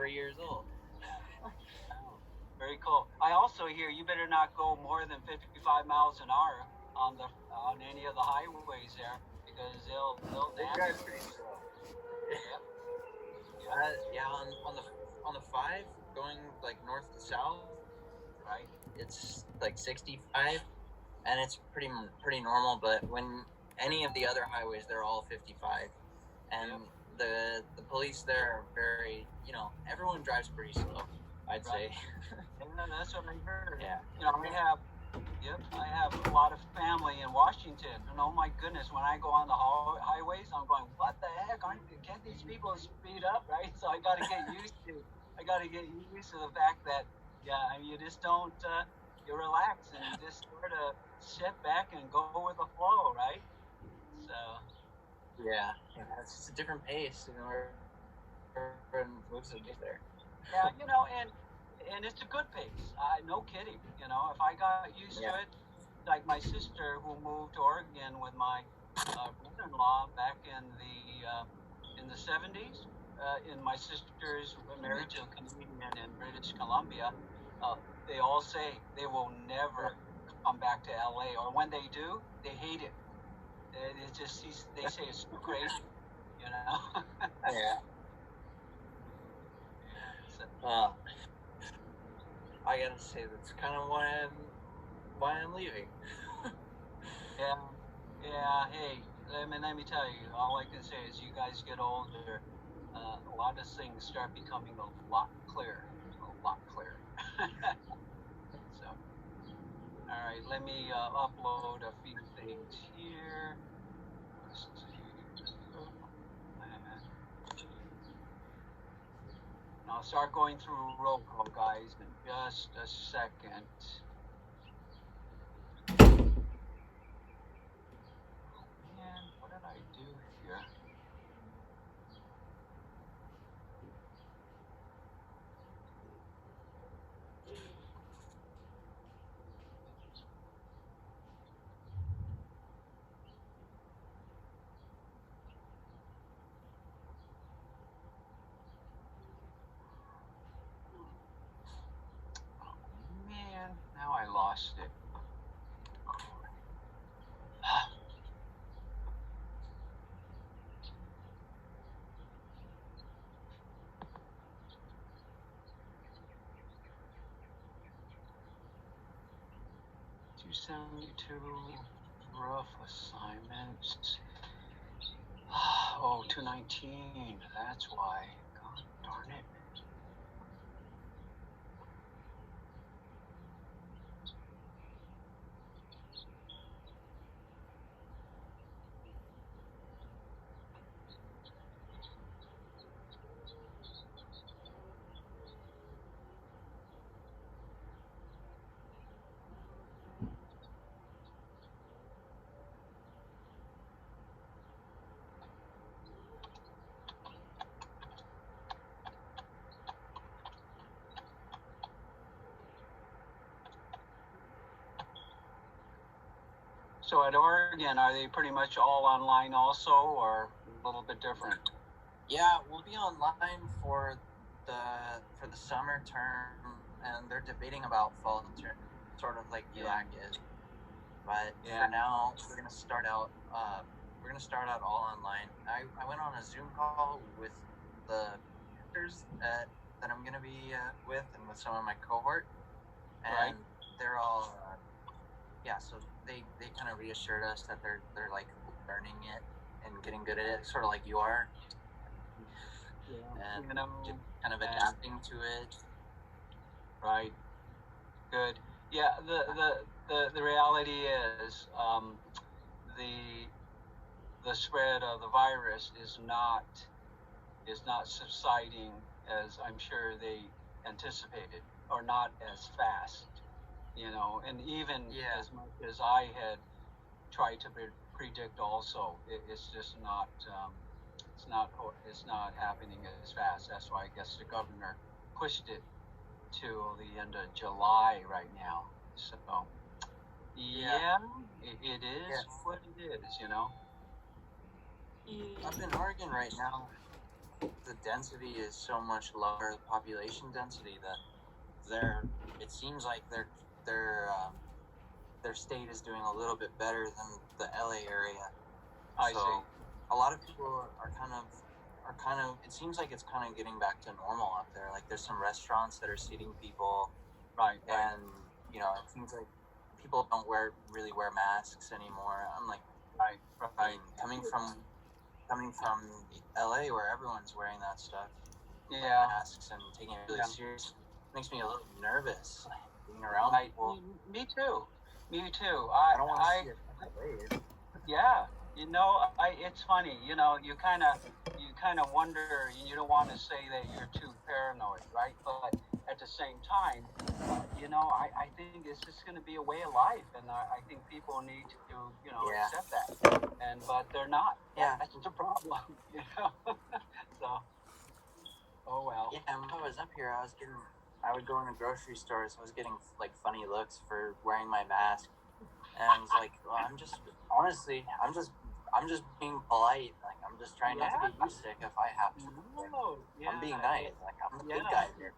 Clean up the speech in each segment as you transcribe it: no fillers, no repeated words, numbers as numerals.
years old. Oh, very cool. I also hear you better not go more than 55 miles an hour on any of the highways there because they'll They damn you. drive pretty slow. Yep. Yep. Yeah, on the 5 going like north to south, Right. it's like 65, and it's pretty normal. But when any of the other highways, they're all 55, and Yep. the police there are very, everyone drives pretty slow, I'd say. Right. Yeah, that's what I heard. Yeah. I have. Yep, I have a lot of family in Washington, and oh my goodness, when I go on the highways, I'm going, what the heck? Can't these people speed up, right? So I got to get used to the fact that, yeah, I mean, you just don't, you relax and you just sort of sit back and go with the flow, right? So. Yeah, it's just a different pace, and moves a bit there. Yeah, and it's a good pace. No kidding. If I got used to it, like my sister who moved to Oregon with my brother-in-law back in the 70s. In my sister's married to a Canadian in British Columbia, they all say they will never come back to LA, or when they do, they hate it. They say it's too crazy, Yeah. So, I gotta say that's kind of why I'm leaving. Yeah. Hey, let me tell you. All I can say is, you guys get older, a lot of things start becoming a lot clearer. So, all right. Let me upload a few things here. Let's see. And I'll start going through roll call, guys, in just a second. Man, what did I do here? Oh, man, now I lost it. 272 rough assignments. Oh, 219. That's why. God darn it. So at Oregon, are they pretty much all online also, or a little bit different? Yeah, we'll be online for the summer term, and they're debating about fall term, sort of like UAC is. But for now, we're gonna start out all online. I went on a Zoom call with the actors that I'm gonna be with, and with some of my cohort, and they're all so they kind of reassured us that they're like learning it and getting good at it, sort of like you are. And just kind of adapting to it. Right. Good. Yeah. The reality is, the spread of the virus is not subsiding as I'm sure they anticipated, or not as fast. And even as much as I had tried to predict, also, it's just not. It's not happening as fast. That's why I guess the governor pushed it to the end of July right now. So, it is what it is. Up in Oregon right now, the density is so much lower, the population density, that it seems like their state is doing a little bit better than the LA area. I see. A lot of people are kind of it seems like it's kind of getting back to normal up there. Like there's some restaurants that are seating people, Right. and you know, it seems like people don't really wear masks anymore. I'm like, Right. coming from LA where everyone's wearing that stuff, Yeah. masks, and taking it really serious, makes me a little nervous, like, being around people. Me too. I don't want to see it that way. Yeah, it's funny. You kind of wonder. You don't want to say that you're too paranoid, right? But at the same time, I think it's just going to be a way of life, and I think people need to, accept that. But they're not. Yeah, that's the problem. So, oh well. Yeah, when I was up here, I would go in the grocery stores. I was getting like funny looks for wearing my mask, and I was like, well, I'm just being polite. Like, I'm just trying not to get you sick if I have to. I'm being nice. Like, I'm a good guy here.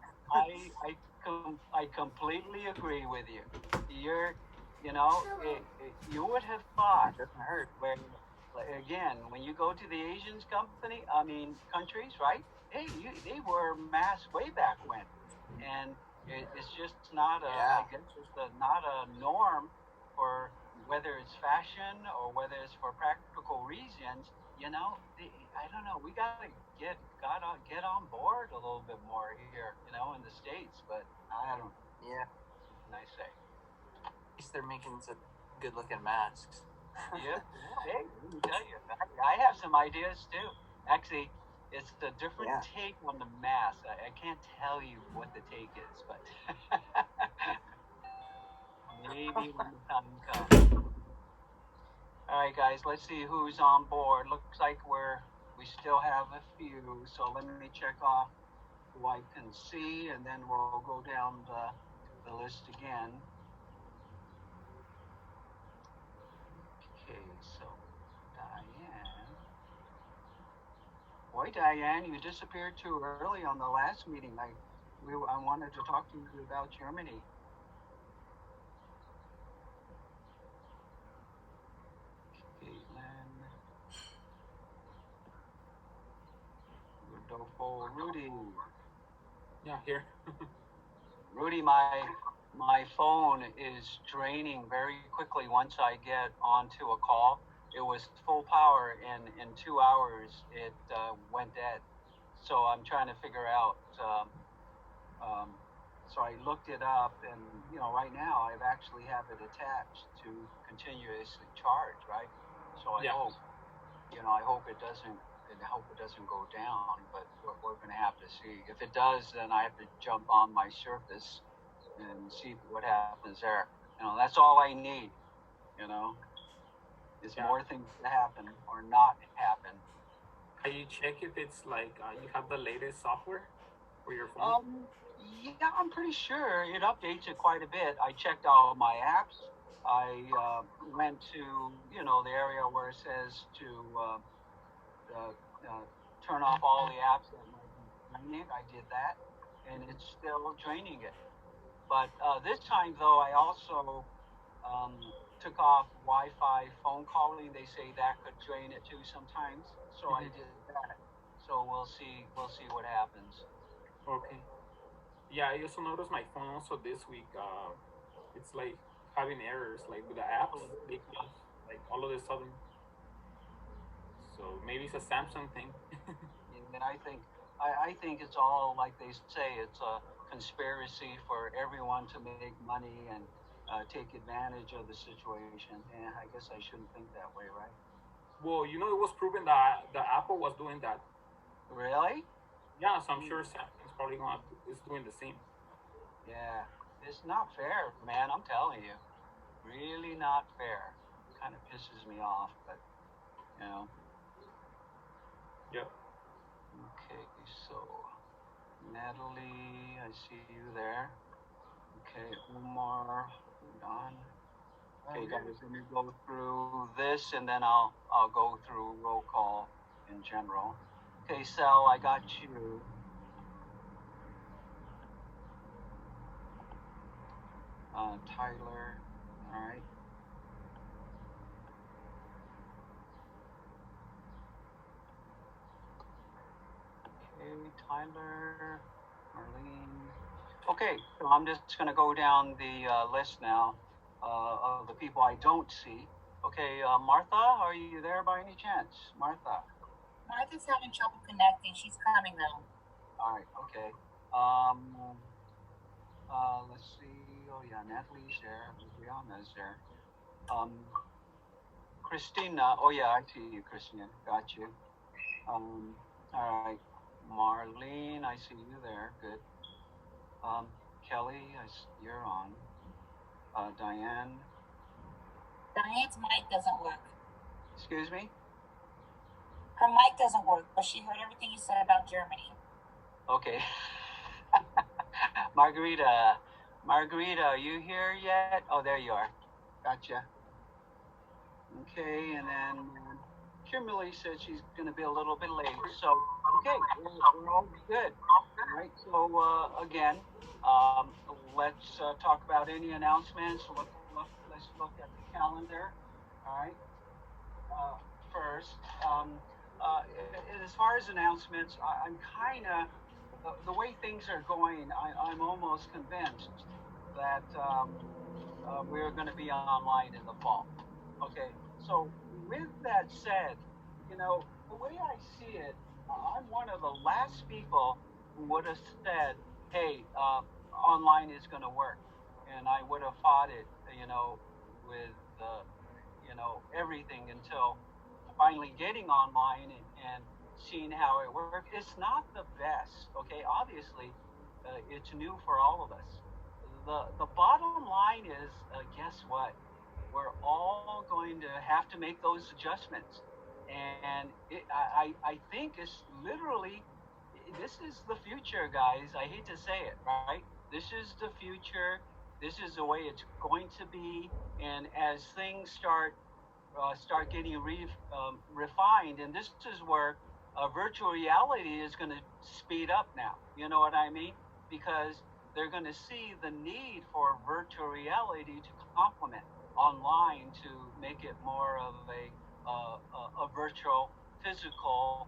I completely agree with you. You would have thought, it doesn't hurt. When you go to the Asian countries, right? Hey, they were masks way back when, and it's just not I guess it's not a norm for whether it's fashion or whether it's for practical reasons. I don't know. We gotta get on board a little bit more here, in the States. But I don't. Yeah. What can I say? At least they're making some good-looking masks. Yeah. Hey, let me tell you, I have some ideas too. Actually, it's a different take on the mask. I can't tell you what the take is, but maybe when the time comes. All right, guys, let's see who's on board. Looks like we still have a few, so let me check off who I can see, and then we'll go down the list again. Okay, so Diane. Boy, Diane, you disappeared too early on the last meeting. I wanted to talk to you about Germany. Caitlin. Rodolfo. Rudy. Yeah, here. Rudy, my phone is draining very quickly once I get onto a call. It was full power, and in 2 hours it went dead. So I'm trying to figure out. So I looked it up, and right now I've actually have it attached to continuously charge, right? So I hope, I hope it doesn't. I hope it doesn't go down, but we're going to have to see. If it does, then I have to jump on my Surface and see what happens there. That's all I need. Is more things to happen or not happen. Can you check if it's like you have the latest software for your phone? Yeah, I'm pretty sure it updates it quite a bit. I checked all my apps. I went to the area where it says to turn off all the apps that might be draining. I did that, and it's still draining it. But this time, though, I also took off Wi-Fi phone calling. They say that could drain it too sometimes, so I did that. So we'll see what happens. Okay. Yeah, I also noticed my phone also this week. It's like having errors, like with the apps, because like all of a sudden. So maybe it's a Samsung thing. And I think it's all like they say. It's a conspiracy for everyone to make money and take advantage of the situation. And I guess I shouldn't think that way, right? Well, it was proven that the Apple was doing that. Really? Yeah, so I'm sure Samsung's probably is doing the same. Yeah, it's not fair, man. I'm telling you, really not fair. Kind of pisses me off, but Yep. Okay, so Natalie, I see you there. Okay, Omar, hold on. Okay, guys, let me go through this, and then I'll go through roll call in general. Okay, Sal, I got you. Tyler, all right. Okay, Tyler, Marlene. Okay, so I'm just going to go down the list now of the people I don't see. Okay, Martha, are you there by any chance? Martha. Martha's having trouble connecting. She's coming though. All right, okay. Let's see. Oh, yeah, Natalie's there. Brianna's there. Christina. Oh, yeah, I see you, Christina. Got you. All right. Marlene, I see you there. Good. Kelly, you're on. Diane. Diane's mic doesn't work. Excuse me? Her mic doesn't work, but she heard everything you said about Germany. Okay. Margarita, are you here yet? Oh, there you are. Gotcha. Okay, and then Kimberly said she's going to be a little bit late. So, okay, we're all good. All right, so again, let's talk about any announcements. Let's look at the calendar. All right. First, as far as announcements, I'm kind of, the way things are going, I'm almost convinced that we're going to be online in the fall. Okay, so with that said, you know, the way I see it, I'm one of the last people who would have said, hey, online is going to work. And I would have fought it, you know, with, everything until finally getting online and seeing how it works. It's not the best, okay? Obviously, it's new for all of us. The bottom line is, guess what? We're all going to have to make those adjustments. And I think it's literally, this is the future, guys. I hate to say it, right? This is the future. This is the way it's going to be. And as things start getting refined, and this is where virtual reality is going to speed up now. You know what I mean? Because they're going to see the need for virtual reality to complement online to make it more of a virtual physical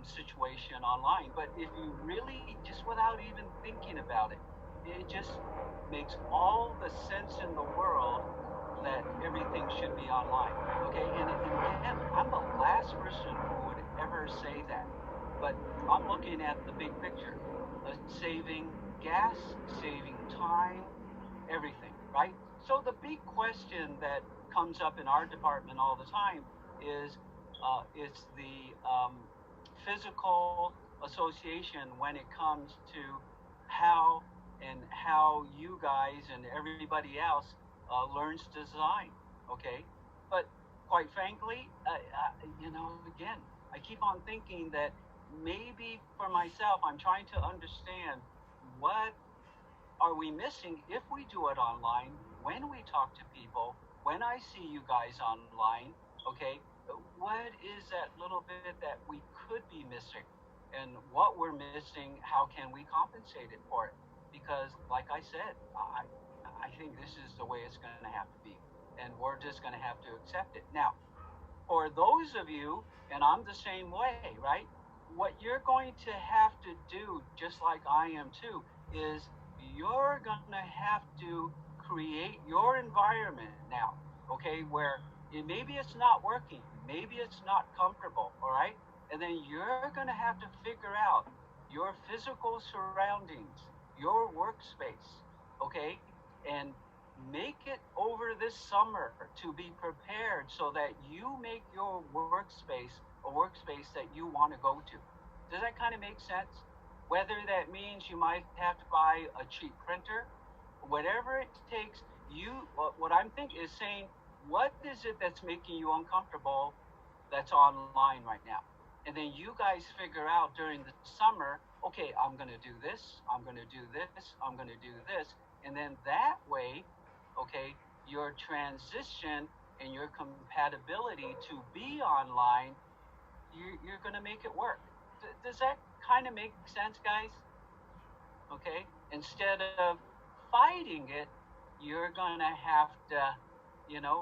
situation online. But if you really, just without even thinking about it, it just makes all the sense in the world that everything should be online. Okay, and again, I'm the last person who would ever say that. But I'm looking at the big picture. Saving gas, saving time, everything, right? So the big question that comes up in our department all the time is it's the physical association when it comes to how you guys and everybody else learns design, okay? But quite frankly, again, I keep on thinking that maybe for myself, I'm trying to understand what are we missing if we do it online, when we talk to people, when I see you guys online, okay? What is that little bit that we could be missing? And what we're missing, how can we compensate it for it? Because, like I said, I think this is the way it's going to have to be. And we're just going to have to accept it. Now, for those of you, and I'm the same way, right? What you're going to have to do, just like I am too, is you're going to have to create your environment now, okay, where maybe it's not working, maybe it's not comfortable, all right? And then you're going to have to figure out your physical surroundings, your workspace, okay? And make it over this summer to be prepared so that you make your workspace a workspace that you want to go to. Does that kind of make sense? Whether that means you might have to buy a cheap printer, whatever it takes, what I'm thinking is saying, what is it that's making you uncomfortable that's online right now? And then you guys figure out during the summer, okay, I'm going to do this, I'm going to do this, I'm going to do this. And then that way, okay, your transition and your compatibility to be online, you're going to make it work. does that kind of make sense, guys? Okay, instead of fighting it, you're gonna have to,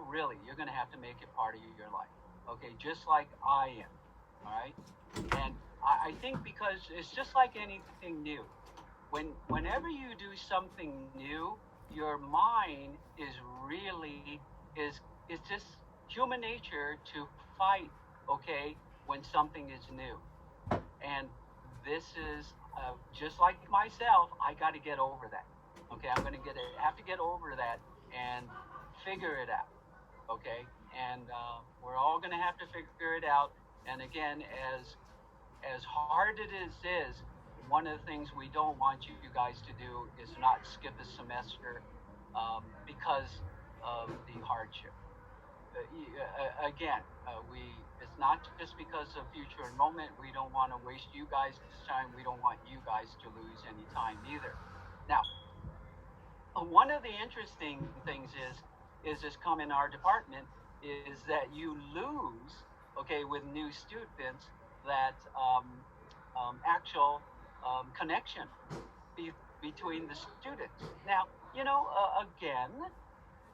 really, you're gonna have to make it part of your life. Okay, just like I am. All right, and I think because it's just like anything new. Whenever you do something new, your mind is really is it's just human nature to fight. Okay, when something is new, and this is just like myself. I got to get over that. Okay, I'm gonna have to get over that and figure it out. Okay, and we're all gonna have to figure it out. And again, as hard it is, one of the things we don't want you guys to do is not skip a semester because of the hardship. Again, we it's not just because of future enrollment. We don't want to waste you guys' time. We don't want you guys to lose any time either. Now, one of the interesting things is this come in our department is that you lose, okay, with new students that actual connection between the students. Now, again,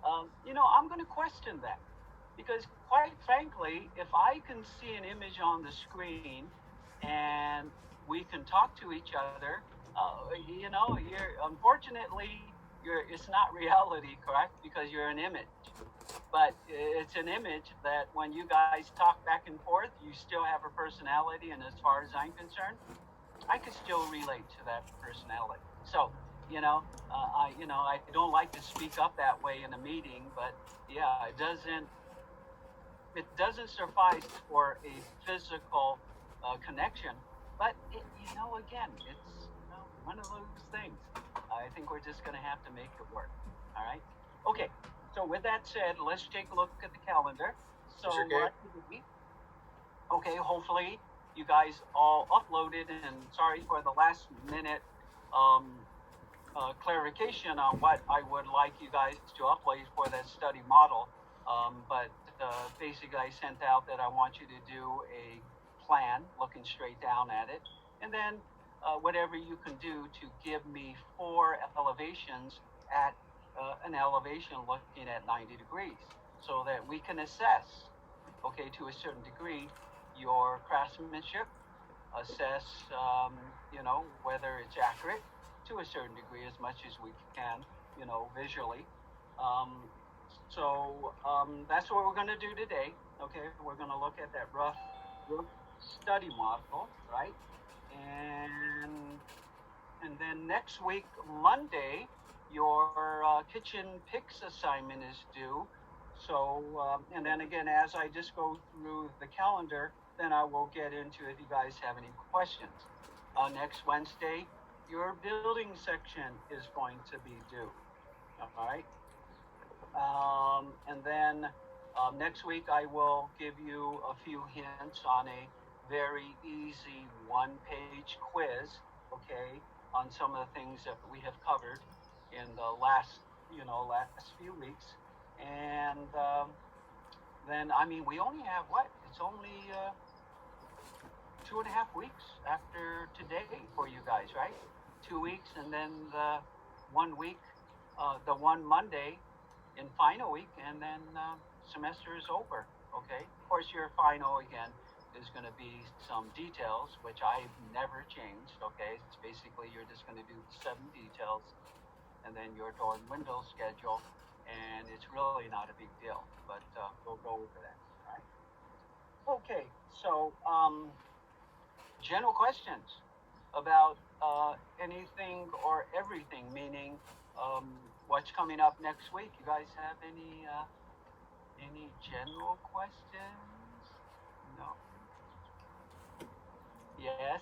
I'm going to question that because, quite frankly, if I can see an image on the screen and we can talk to each other, it's not reality, correct? Because you're an image. But it's an image that when you guys talk back and forth, you still have a personality, and as far as I'm concerned, I could still relate to that personality. So, I don't like to speak up that way in a meeting, but yeah, it doesn't suffice for a physical connection. But again, it's one of those things. I think we're just going to have to make it work. All right. Okay. So with that said, let's take a look at the calendar. So okay, hopefully you guys all uploaded, and sorry for the last minute clarification on what I would like you guys to upload for that study model. But basically I sent out that I want you to do a plan looking straight down at it, and then whatever you can do to give me 4 elevations at an elevation looking at 90 degrees so that we can assess, okay, to a certain degree, your craftsmanship, assess, whether it's accurate to a certain degree as much as we can, visually. That's what we're going to do today. Okay, we're going to look at that rough study model, right? And then next week, Monday, your kitchen picks assignment is due. So, and then again, as I just go through the calendar, then I will get into if you guys have any questions. Next Wednesday, your building section is going to be due. All right. And then next week, I will give you a few hints on a very easy 1-page quiz, okay, on some of the things that we have covered in the last few weeks. And then, we only have it's only 2.5 weeks after today for you guys, right? 2 weeks, and then the 1 week, the one Monday in final week, and then semester is over, okay? Of course, your final, again, is going to be some details, which I've never changed, okay? It's basically you're just going to do 7 details, and then your door and window schedule, and it's really not a big deal, but we'll go over that, all right? Okay, so general questions about anything or everything, meaning what's coming up next week. You guys have any general questions? No. Yes,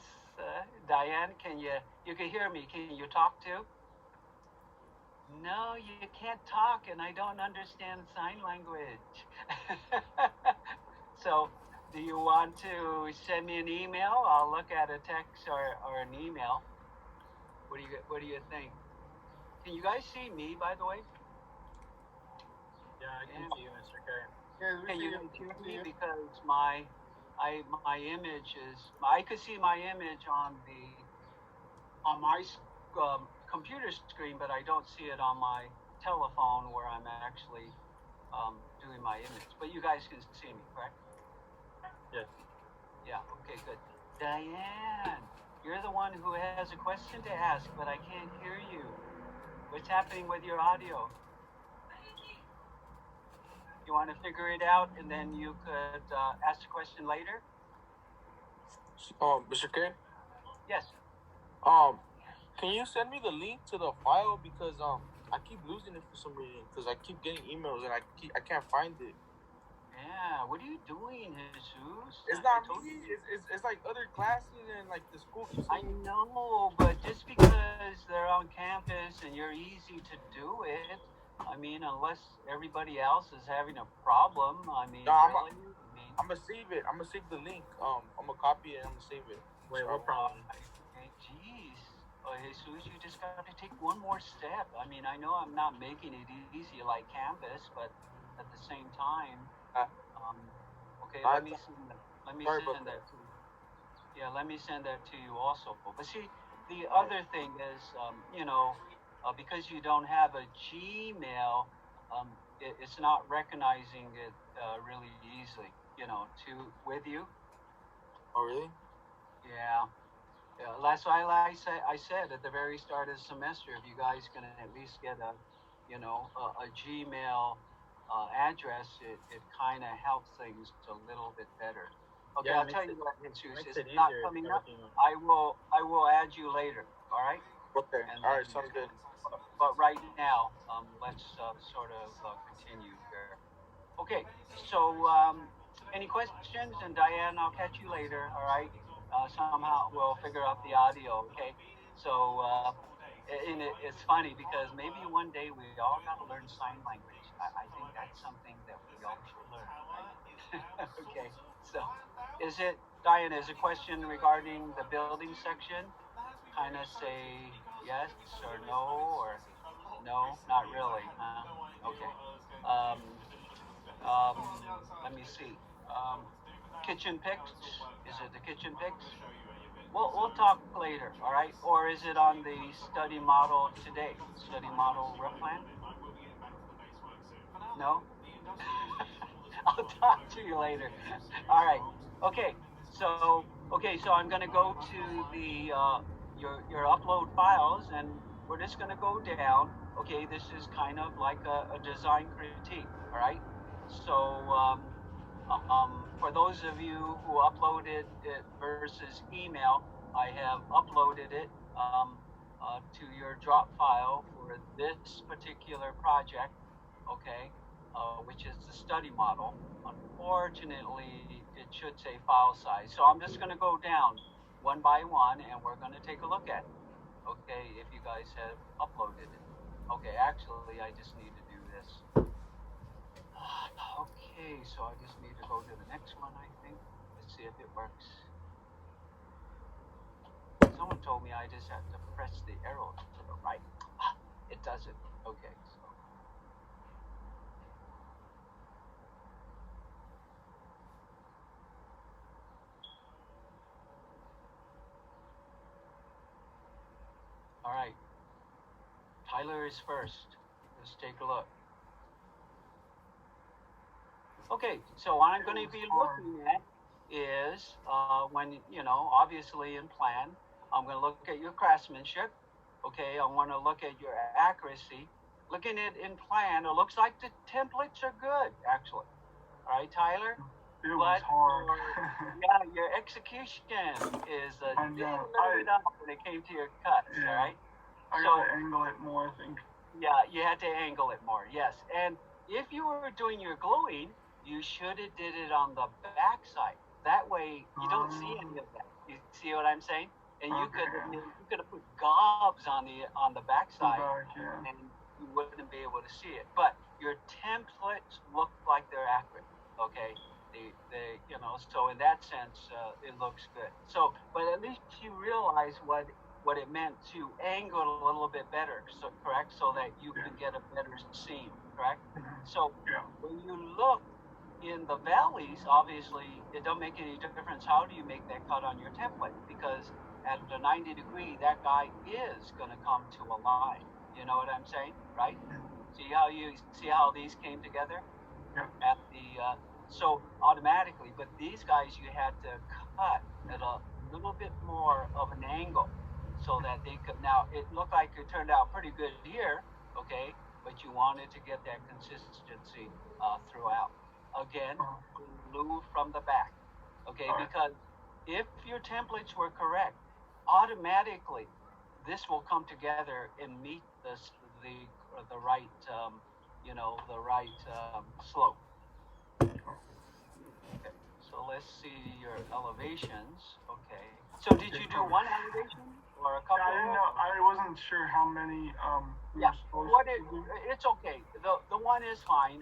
Diane, you can hear me? Can you talk too? No, you can't talk, and I don't understand sign language. So, do you want to send me an email? I'll look at a text or an email. What do you think? Can you guys see me, by the way? Yeah, I can see you, Mr. K. Can you hear me? Because my my image is, I could see my image on my computer screen, but I don't see it on my telephone where I'm actually doing my image. But you guys can see me, correct? Yes. Yeah. Okay. Good. Diane, you're the one who has a question to ask, but I can't hear you. What's happening with your audio? You want to figure it out, and then you could ask the question later. Mr. K, Yes. can you send me the link to the file because I keep losing it for some reason because I keep getting emails and I can't find it. Yeah. What are you doing, Jesus? It's not me. It's like other classes and like the school keeps. I know, but just because they're on campus and you're easy to do it, I mean, unless everybody else is having a problem, I mean, No, really? I'm gonna save it. I'm gonna save the link. I'm gonna copy it and I'm gonna save it. Wait, what problem? Okay, jeez. Oh, Jesus, you just got to take one more step. I mean, I know I'm not making it easy like Canvas, but at the same time, okay, let me send that to you. Yeah, let me send that to you also. But see, the other thing is, because you don't have a Gmail, it's not recognizing it really easily, with you. Oh, really? Yeah. Yeah, that's why I said at the very start of the semester, if you guys can at least get a Gmail address, it kind of helps things a little bit better. Okay, Yeah, I'll tell you what, Jesus, makes it's it not easier, coming up. everything. I will add you later. All right. Okay. And All right. Sounds good. But right now, let's sort of continue here. Okay. So, any questions? And Diane, I'll catch you later. All right. Somehow we'll figure out the audio. Okay. So, and it's funny because maybe one day we all got to learn sign language. I think that's something that we all should learn. Right? Okay. So, Diane? Is a question regarding the building section? Kind of say yes or no or no, not really. Okay. Um, Let me see. Kitchen picks. Is it the kitchen picks? We'll talk later, all right? Or is it on the study model today? Study model rep plan? No? I'll talk to you later. All right. Okay. So I'm going to go to the your upload files, and we're just going to go down. Okay, this is kind of like a design critique. All right. So for those of you who uploaded it versus email, I have uploaded it to your drop file for this particular project. Okay. Which is the study model. Unfortunately, it should say file size. So I'm just going to go down one by one, and we're going to take a look at it. Okay, if you guys have uploaded it. Okay, actually, I just need to do this. Okay, so I just need to go to the next one, I think. Let's see if it works. Someone told me I just have to press the arrow to the right. It doesn't. Okay, so. All right. Tyler is first. Let's take a look. Okay, so what I'm going to be looking at is when, obviously in plan, I'm going to look at your craftsmanship. Okay, I want to look at your accuracy. Looking at in plan, it looks like the templates are good, actually. All right, Tyler? It was hard. Yeah, your execution is a little bit up when it came to your cuts, Yeah. all right? I gotta angle it more, I think. Yeah, you had to angle it more, yes. And if you were doing your gluing, you should have did it on the back side. That way, you don't see any of that. You see what I'm saying? And you could have put gobs on the back side, and you wouldn't be able to see it. But your templates look like they're accurate. Okay, they so in that sense, it looks good. So, but at least you realize what it meant to angle a little bit better, so correct, so that you can get a better scene, correct? So when you look in the valleys, obviously, it don't make any difference how do you make that cut on your template, because at the 90 degree, that guy is going to come to a line. You know what I'm saying, right? See how these came together Yeah. at the so automatically, but these guys you had to cut at a little bit more of an angle so that they could. Now it looked like it turned out pretty good here, okay, but you wanted to get that consistency throughout. Again, glue from the back, okay, Alright. because if your templates were correct, automatically this will come together and meet the right the right slope. Okay, so let's see your elevations. Okay, so did you do one elevation or a couple? Yeah, I didn't know. I wasn't sure how many we Yeah, were supposed what to do. it's okay. The one is fine.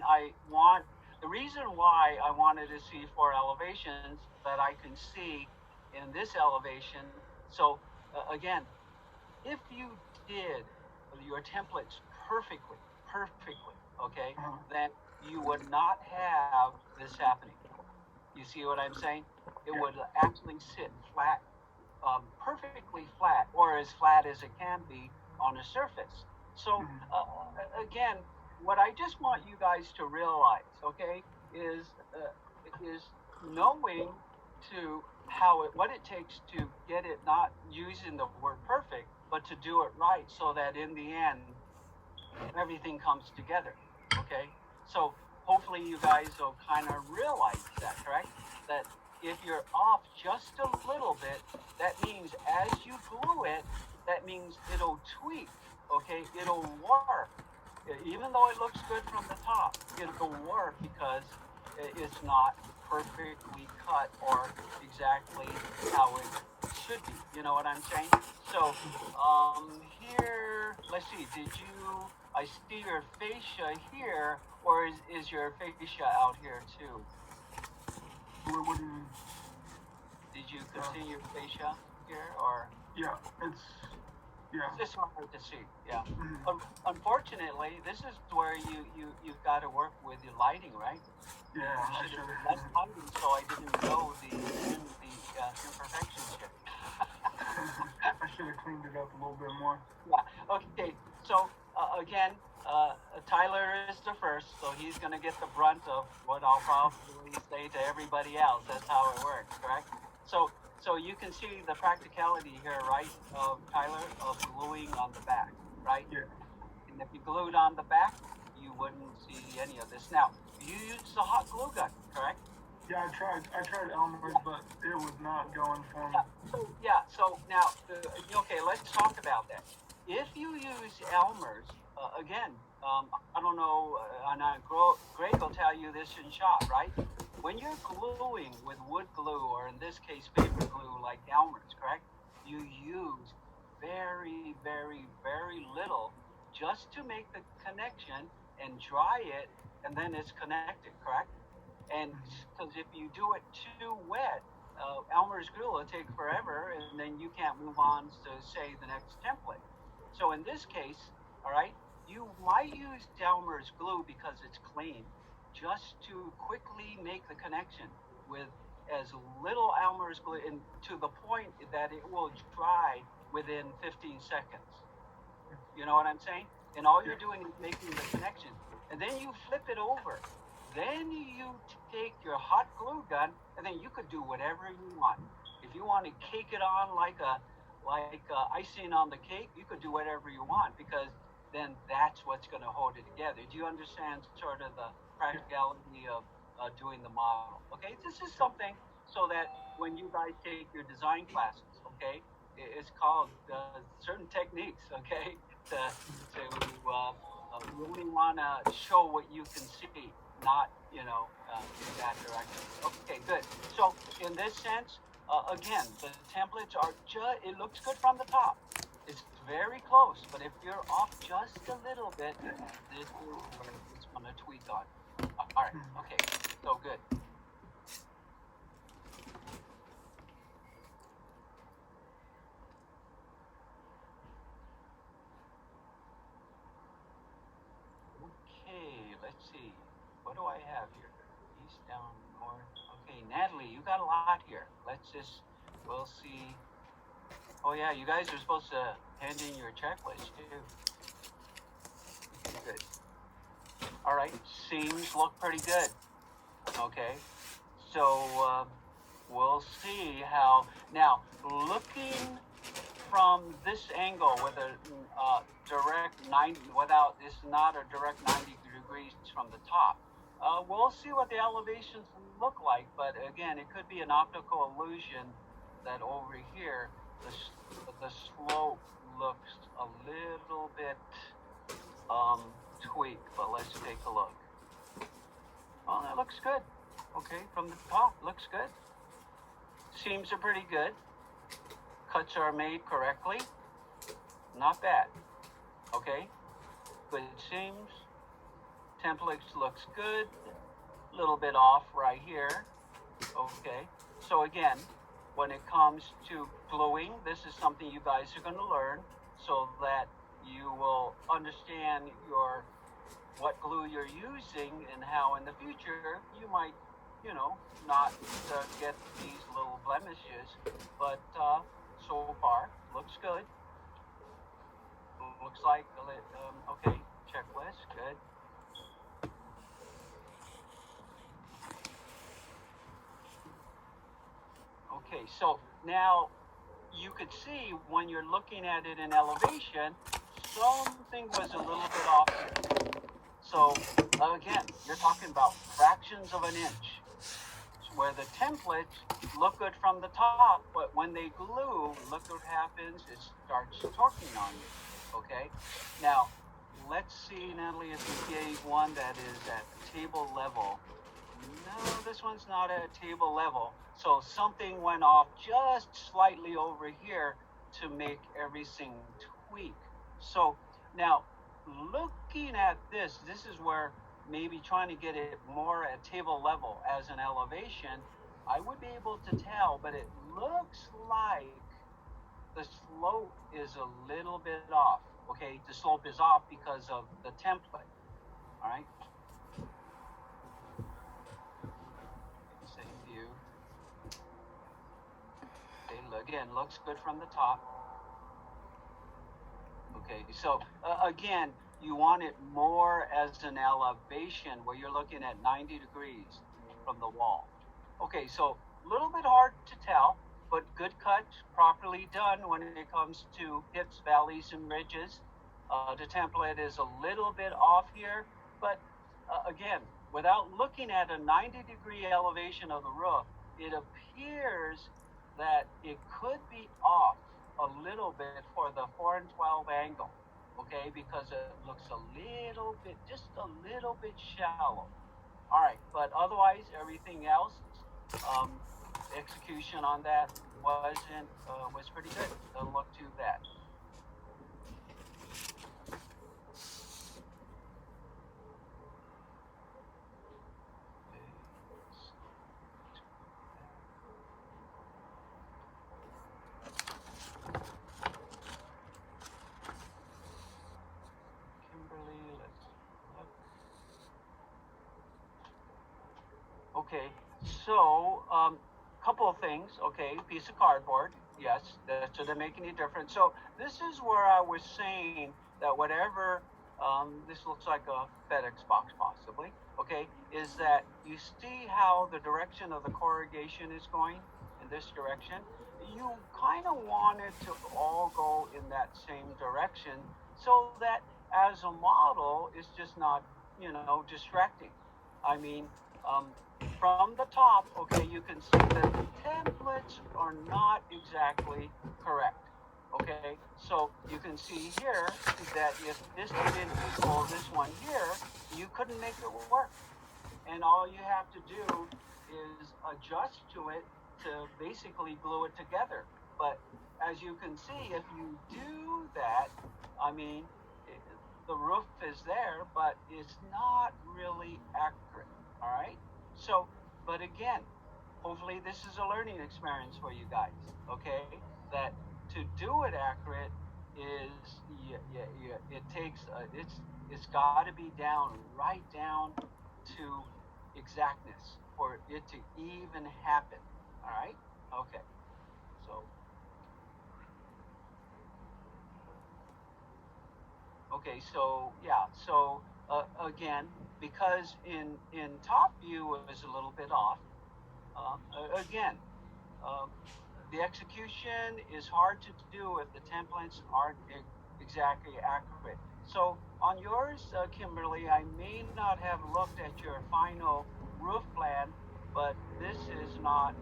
The reason why I wanted to see 4 elevations that I can see in this elevation. So again, if you did your templates perfectly, okay, Uh-huh. then you would not have this happening. You see what I'm saying? It Yeah. would actually sit flat, perfectly flat, or as flat as it can be on a surface. So again, what I just want you guys to realize, okay, is knowing to what it takes to get it, not using the word perfect, but to do it right, so that in the end everything comes together. Okay, so hopefully you guys will kind of realize that, correct? That if you're off just a little bit, that means as you glue it, that means it'll tweak. Okay, it'll warp. Even though it looks good from the top, it'll warp because it's not perfectly cut or exactly how it should be. You know what I'm saying? So here, let's see. I see your fascia here, or is your fascia out here too? What do you mean? Did you continue your fascia here, or? Yeah, yeah. It's just hard to see. Yeah. Mhm. Unfortunately, this is where you've got to work with your lighting, right? Yeah, I You should should have less lighting, so I didn't know the imperfections here. I should have cleaned it up a little bit more. Yeah. Okay. So again, Tyler is the first, so he's going to get the brunt of what I'll probably say to everybody else. That's how it works, correct? So you can see the practicality here, right, Tyler, of gluing on the back, right? Yeah. And if you glued on the back, you wouldn't see any of this. Now, you used the hot glue gun, correct? Yeah, I tried Elmer's, but it was not going for me. So now, okay, let's talk about that. If you use Elmer's, again, I don't know, and Greg will tell you this in shop, right? When you're gluing with wood glue, or in this case, paper glue like Elmer's, correct? You use very, very, very little just to make the connection and dry it, and then it's connected, correct? And because if you do it too wet, Elmer's glue will take forever, and then you can't move on to say the next template. So in this case, all right, you might use Elmer's glue because it's clean, just to quickly make the connection with as little Elmer's glue, and to the point that it will dry within 15 seconds. You know what I'm saying? And all you're doing is making the connection, and then you flip it over. Then you take your hot glue gun, and then you could do whatever you want. If you want to cake it on like icing on the cake, you could do whatever you want, because then that's what's going to hold it together. Do you understand sort of the practicality of doing the model? Okay, this is something so that when you guys take your design classes, okay, it's called certain techniques, okay, to really want to show what you can see, not in that direction. Okay, good. So in this sense, again, the templates are it looks good from the top. It's very close, but if you're off just a little bit, this is where it's going to tweak on. All right. Okay. So good. Okay, let's see. What do I have here? down north. Okay, Natalie, you got a lot here. We'll see. Oh yeah, you guys are supposed to hand in your checklist too. Okay, good. All right, seams look pretty good. Okay, so we'll see how. Now, looking from this angle with a direct 90, without, it's not a direct 90 degrees from the top. We'll see what the elevations look like, but again, it could be an optical illusion that over here, the slope looks a little bit tweaked, but let's take a look. Well, that looks good. Okay, from the top, looks good. Seams are pretty good. Cuts are made correctly. Not bad. Okay, good seams. Template looks good. A little bit off right here. Okay, so again, when it comes to gluing, this is something you guys are going to learn so that you will understand what glue you're using and how in the future you might, not get these little blemishes. But so far, looks good. Looks like, okay, checklist, good. Okay, so now you could see when you're looking at it in elevation, something was a little bit off here. So again, you're talking about fractions of an inch, where the templates look good from the top, but when they glue, look what happens, it starts torquing on you, okay? Now, let's see, Natalie, if you gave one that is at table level. No, this one's not at table level. So something went off just slightly over here to make everything tweak. So now, looking at this is where maybe trying to get it more at table level as an elevation, I would be able to tell, but it looks like the slope is a little bit off. Okay, the slope is off because of the template. All right. Same view. Okay, again, looks good from the top. Okay, so again, you want it more as an elevation where you're looking at 90 degrees from the wall. Okay, so a little bit hard to tell, but good cut, properly done when it comes to hips, valleys, and ridges. The template is a little bit off here, but again, without looking at a 90-degree elevation of the roof, it appears that it could be off a little bit for the 4 and 12 angle, okay, because it looks a little bit, just a little bit shallow. All right, but otherwise, everything else, execution on that was pretty good. Doesn't look too bad. Okay, so couple of things. Okay, piece of cardboard. Yes, that shouldn't make any difference. So this is where I was saying that whatever this looks like a FedEx box possibly. Okay, is that you see how the direction of the corrugation is going in this direction? You kind of want it to all go in that same direction so that as a model, it's just not, distracting. I mean, from the top, okay, you can see that the templates are not exactly correct. Okay, so you can see here that if this didn't equal this one here, you couldn't make it work. And all you have to do is adjust to it to basically glue it together. But as you can see, if you do that, I mean, the roof is there, but it's not really accurate. All right. So, but again, hopefully this is a learning experience for you guys. Okay, that to do it accurate is it takes it's got to be right down to exactness. for it to even happen. All right? Okay. So, okay, so yeah, so again, because in top view it was a little bit off. Again, um, the execution is hard to do if the templates aren't exactly accurate. So on yours, Kimberly, I may not have looked at your final roof plan, but this is not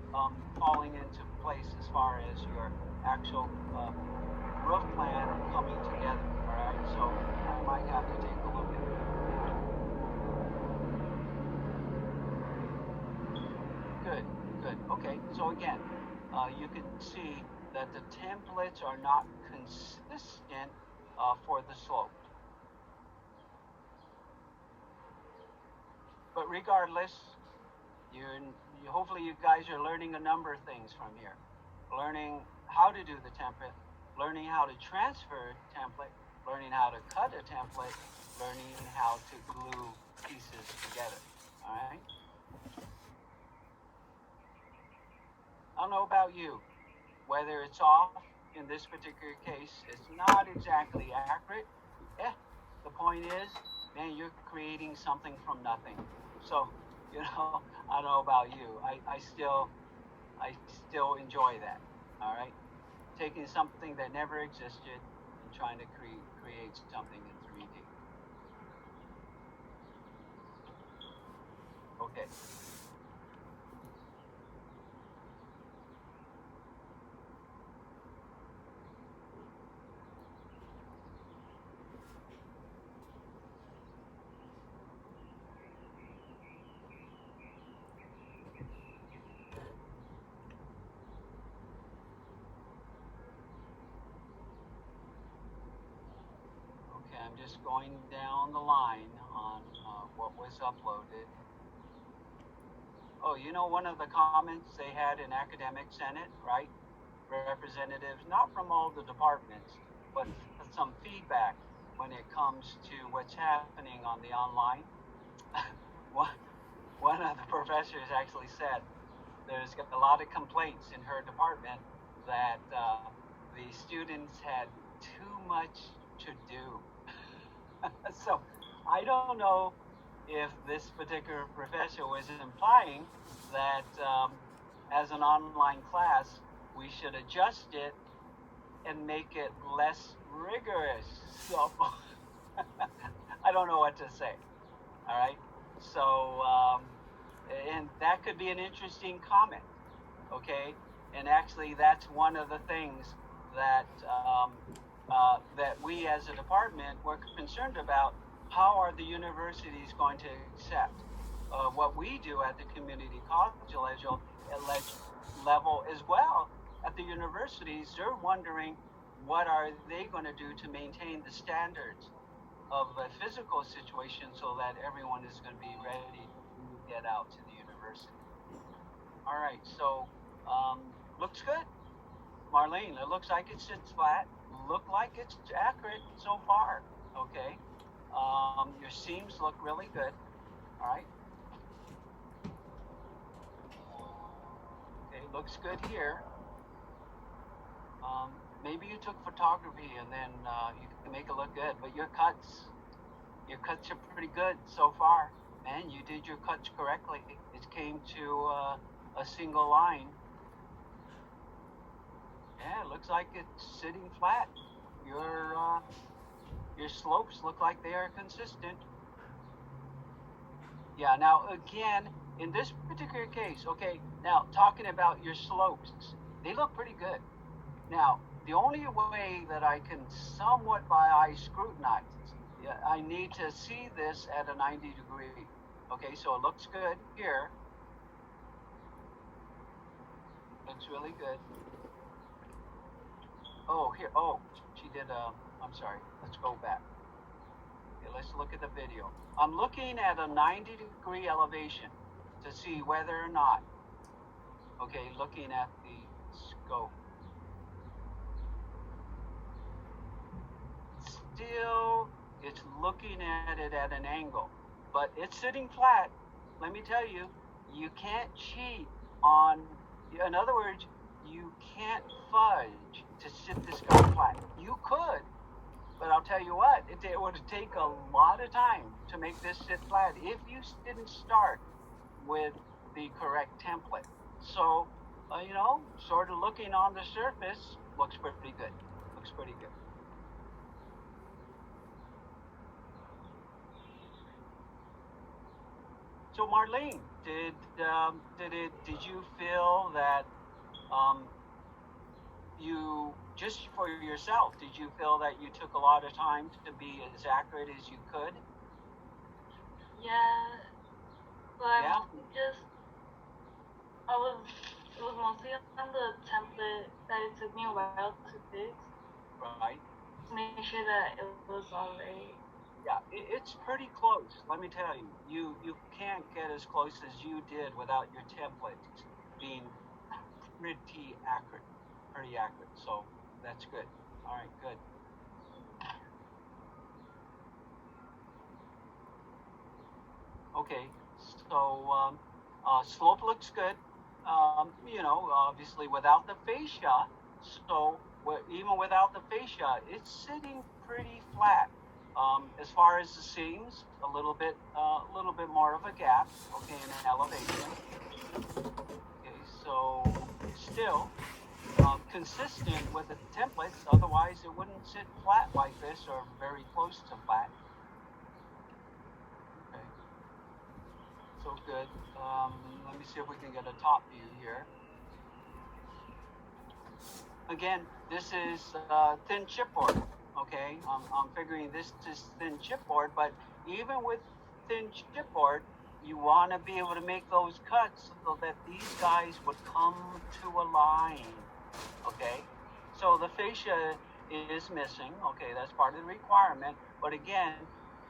falling into place as far as your actual roof plan coming together. All right, so I might have to take a look at it. Good, good. Okay, so again, you can see that the templates are not consistent for the slope. But regardless, hopefully you guys are learning a number of things from here. Learning how to do the template, learning how to transfer template, learning how to cut a template, learning how to glue pieces together. All right? I don't know about you, whether it's off in this particular case, it's not exactly accurate. The point is, man, you're creating something from nothing. So, I don't know about you. I still enjoy that. All right, taking something that never existed and trying to create something in 3D. Okay. Okay, I'm just going down the line on what was uploaded. Oh, one of the comments they had in Academic Senate, right? Representatives, not from all the departments, but some feedback when it comes to what's happening on the online. One of the professors actually said there's a lot of complaints in her department that the students had too much to do. So I don't know if this particular professor was implying that as an online class, we should adjust it and make it less rigorous. So I don't know what to say. All right. So, and that could be an interesting comment. Okay. And actually, that's one of the things that that we as a department were concerned about. How are the universities going to accept what we do at the community college level as well at the universities? They're wondering what are they going to do to maintain the standards of the physical situation so that everyone is going to be ready to get out to the university. All right, so looks good. Marlene, it looks like it sits flat. Look like it's accurate so far. Okay. Your seams look really good. All right. Okay, looks good here. Maybe you took photography and then you can make it look good, but your cuts are pretty good so far. Man, you did your cuts correctly. It came to a single line. Yeah, it looks like it's sitting flat. Your slopes look like they are consistent. Yeah, now again, in this particular case, okay, now talking about your slopes, they look pretty good. Now, the only way that I can somewhat by eye scrutinize, I need to see this at a 90 degree. Okay, so it looks good here. Looks really good. Oh, here, she did, I'm sorry, let's go back. Okay, let's look at the video. I'm looking at a 90 degree elevation to see whether or not, okay, looking at the scope. Still, it's looking at it at an angle, but it's sitting flat. Let me tell you, you can't cheat on. In other words, you can't fudge to sit this guy flat. You could, but I'll tell you what, it would take a lot of time to make this sit flat if you didn't start with the correct template. So, sort of looking on the surface, looks pretty good. Looks pretty good. So Marlene, did you feel that you, just for yourself, did you feel that you took a lot of time to be as accurate as you could? Yeah, but Yeah. it was mostly on the template that it took me a while to fix. Right. To make sure that it was all right. Yeah, it's pretty close. Let me tell you, you can't get as close as you did without your template being pretty accurate. So that's good. All right, good. Okay, so slope looks good. Obviously without the fascia. So even without the fascia, it's sitting pretty flat. As far as the seams, a little bit more of a gap. Okay, in elevation. Okay, so still consistent with the templates. Otherwise, it wouldn't sit flat like this or very close to flat. Okay, so good. Let me see if we can get a top view here. Again, this is thin chipboard. Okay, I'm figuring this is thin chipboard, but even with thin chipboard, you want to be able to make those cuts so that these guys would come to a line. Okay, so the fascia is missing. Okay, that's part of the requirement. But again,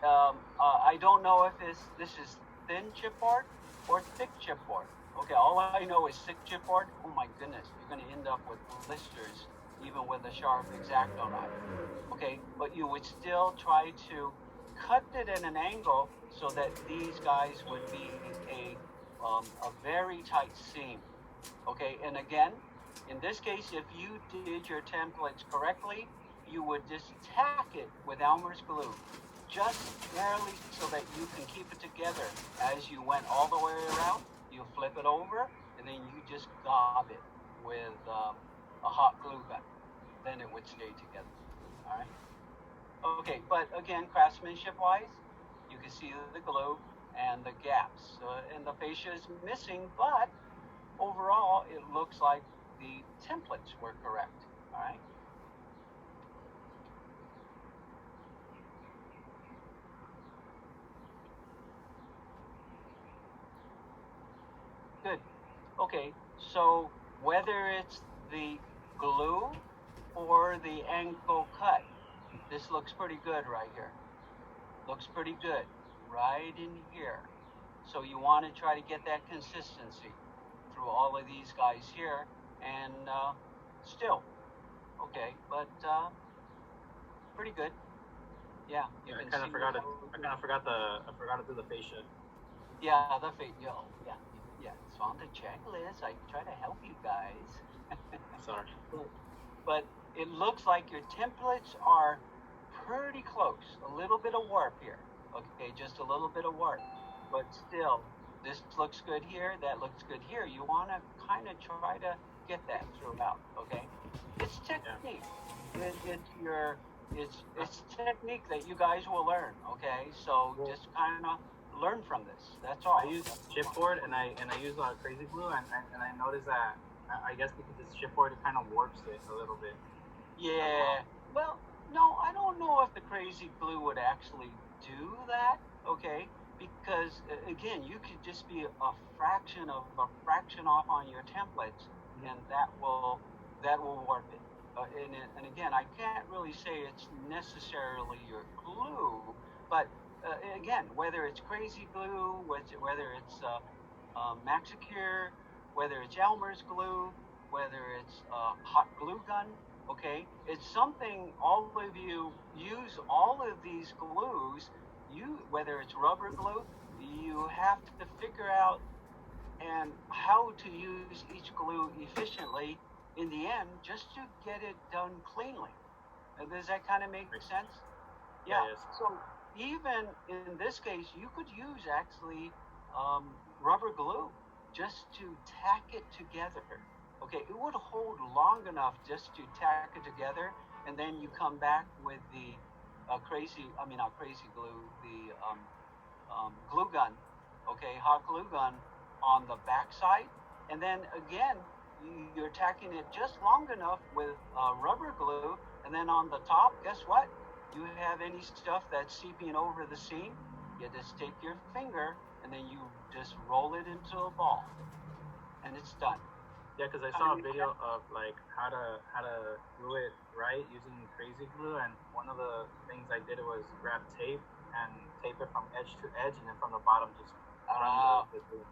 I don't know if this is thin chipboard or thick chipboard. Okay, all I know is thick chipboard. Oh my goodness, you're going to end up with blisters even with a sharp X-Acto knife. Okay, but you would still try to cut it at an angle so that these guys would be a very tight seam. Okay, and again, in this case, if you did your templates correctly, you would just tack it with Elmer's glue, just barely so that you can keep it together. As you went all the way around, you flip it over, and then you just gob it with a hot glue gun. Then it would stay together. All right. Okay, but again, craftsmanship-wise, you can see the glue and the gaps, and the fascia is missing, but overall, it looks like the templates were correct. All right. Good. Okay, so whether it's the glue or the angle cut, this looks pretty good right here. Looks pretty good right in here. So you want to try to get that consistency through all of these guys here, and still, okay, but pretty good. Yeah, you can I see. forgot to do the fascia. Yeah, the fascia. Yeah. It's on the checklist. I try to help you guys. Sorry. But it looks like your templates are pretty close. A little bit of warp here. Okay, just a little bit of warp. But still, this looks good here, that looks good here. You want to kind of try to get that throughout, okay? It's technique. It's technique that you guys will learn, okay? So just kind of learn from this. That's all. I use chipboard and I use crazy glue, and I noticed that I guess because it's chipboard, it kind of warps it a little bit. Yeah. Well, no, I don't know if the crazy glue would actually do that, okay? Because again, you could just be a fraction off on your templates, and that will warp it. And again, I can't really say it's necessarily your glue, but again, whether it's crazy glue, whether it's Maxicure, whether it's Elmer's glue, whether it's hot glue gun, okay, it's something all of you use. All of these glues, whether it's rubber glue, you have to figure out and how to use each glue efficiently in the end, just to get it done cleanly. Does that kind of make sense? Yeah, yes. So even in this case, you could use actually rubber glue just to tack it together. Okay, it would hold long enough just to tack it together, and then you come back with the not crazy glue, the glue gun, okay, hot glue gun on the back side, and then again, you're tacking it just long enough with rubber glue, and then on the top, guess what? You have any stuff that's seeping over the seam, you just take your finger and then you just roll it into a ball, and it's done. Yeah, because I saw a video of like how to glue it right using crazy glue, and one of the things I did was grab tape and tape it from edge to edge, and then from the bottom just run the glue.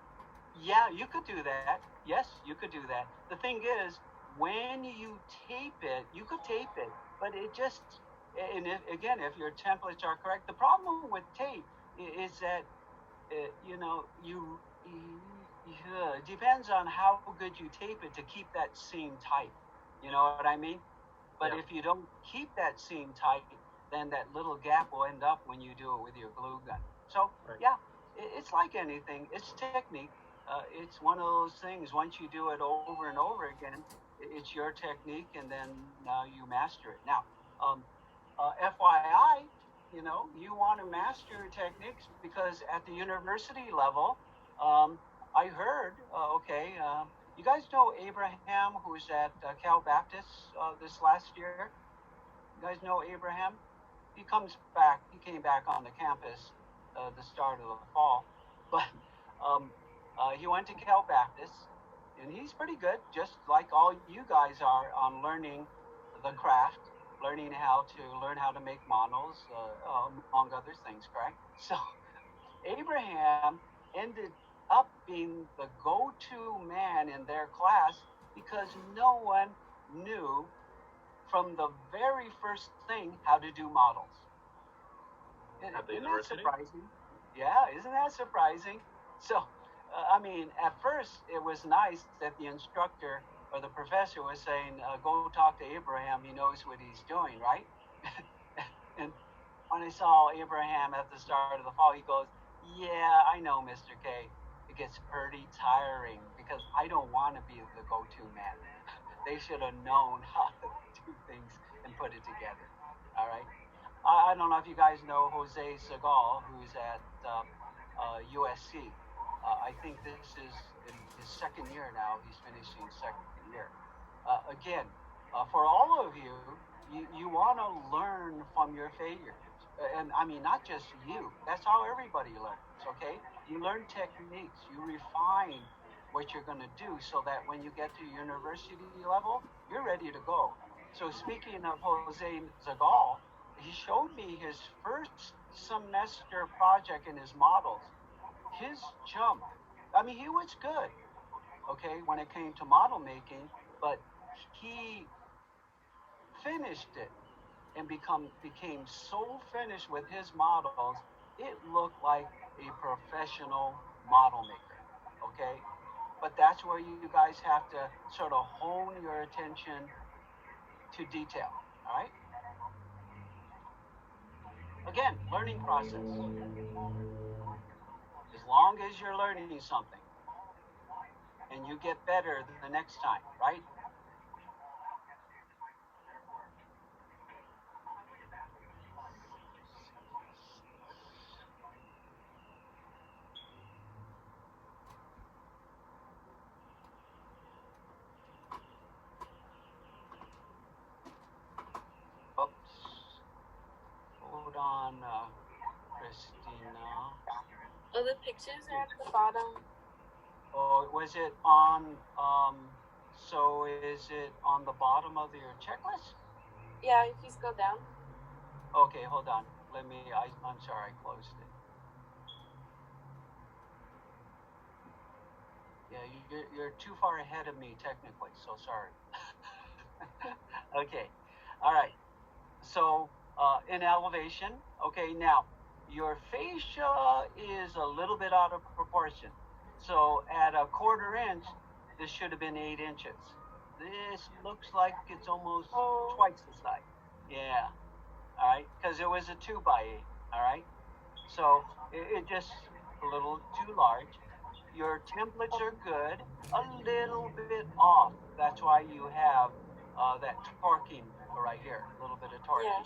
Yeah, you could do that. Yes, you could do that. The thing is, when you tape it, you could tape it, but it just, and if your templates are correct, the problem with tape is that, it depends on how good you tape it to keep that seam tight. You know what I mean? But Yeah. if you don't keep that seam tight, then that little gap will end up when you do it with your glue gun. So, Right. yeah, it's like anything. It's technique. It's one of those things. Once you do it over and over again, it's your technique, and then you master it. Now, FYI, you want to master techniques because at the university level, I heard, you guys know Abraham, who's at Cal Baptist this last year? You guys know Abraham? He came back on the campus the start of the fall, but he went to Cal Baptist, and he's pretty good, just like all you guys are on learning the craft, learn how to make models, among other things, correct? So Abraham ended up being the go-to man in their class because no one knew from the very first thing how to do models. At the Isn't that university? surprising? Yeah, isn't that surprising? So, at first it was nice that the instructor or the professor was saying, go talk to Abraham, he knows what he's doing, right? And when I saw Abraham at the start of the fall, he goes, yeah, I know, Mr. K. It gets pretty tiring because I don't want to be the go-to man. They should have known how to do things and put it together. All right. I don't know if you guys know Jose Segal, who's at USC. I think this is in his second year now. He's finishing second year. Again, for all of you, you want to learn from your failures. And I mean, not just you. That's how everybody learns, okay? You learn techniques. You refine what you're going to do so that when you get to university level, you're ready to go. So speaking of Jose Zagal, he showed me his first semester project in his models. His jump, I mean, he was good, okay, when it came to model making, but he finished it and became so finished with his models, it looked like a professional model maker, okay? But that's where you guys have to sort of hone your attention to detail, all right? Again, learning process. As long as you're learning something and you get better the next time, right? Oops. Hold on, Christina. Oh, the pictures are at the bottom. Oh, was it on, so is it on the bottom of your checklist? Yeah, if you scroll down. Okay, hold on. I'm sorry, I closed it. Yeah, you're too far ahead of me technically, so sorry. Okay, all right. So in elevation, okay, now your fascia is a little bit out of proportion. So at a 1/4 inch, this should have been 8 inches. This looks like it's almost Oh. twice the size. Yeah. All right, because it was a 2x8. All right. So it just a little too large. Your templates are good, a little bit off. That's why you have that torquing right here, a little bit of torquing. Yeah.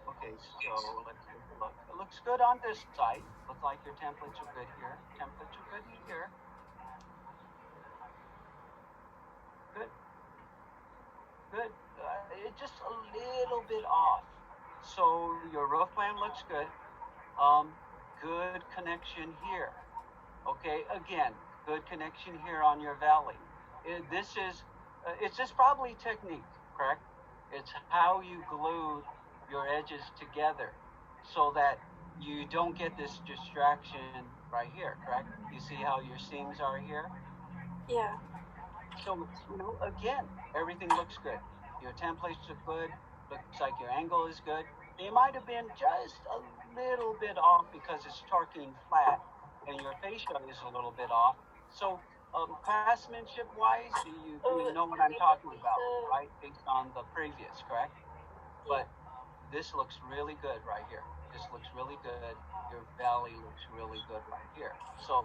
Okay, so let's take a look. It looks good on this side. Looks like your templates are good here. Templates are good here. Good. Good. It's just a little bit off. So your roof plan looks good. Good connection here. Okay, again, good connection here on your valley. It's just probably technique, correct? It's how you glued your edges together so that you don't get this distraction right here, correct? You see how your seams are here? Yeah. So, again, everything looks good. Your templates look good. Looks like your angle is good. It might have been just a little bit off because it's torquing flat and your fascia is a little bit off. So, craftsmanship-wise, you know what I'm talking about, right? Based on the previous, correct? But this looks really good right here. This looks really good. Your valley looks really good right here. So,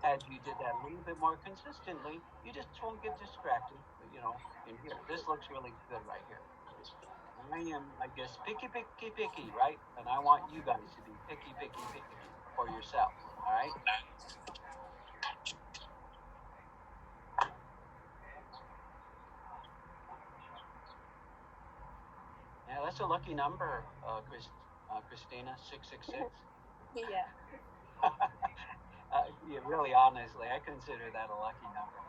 as you did that a little bit more consistently, you just won't get distracted, in here. This looks really good right here. I am, I guess, picky, right? And I want you guys to be picky for yourself, all right? Yeah, that's a lucky number, Christina, 666. Yeah. Yeah, really, honestly, I consider that a lucky number.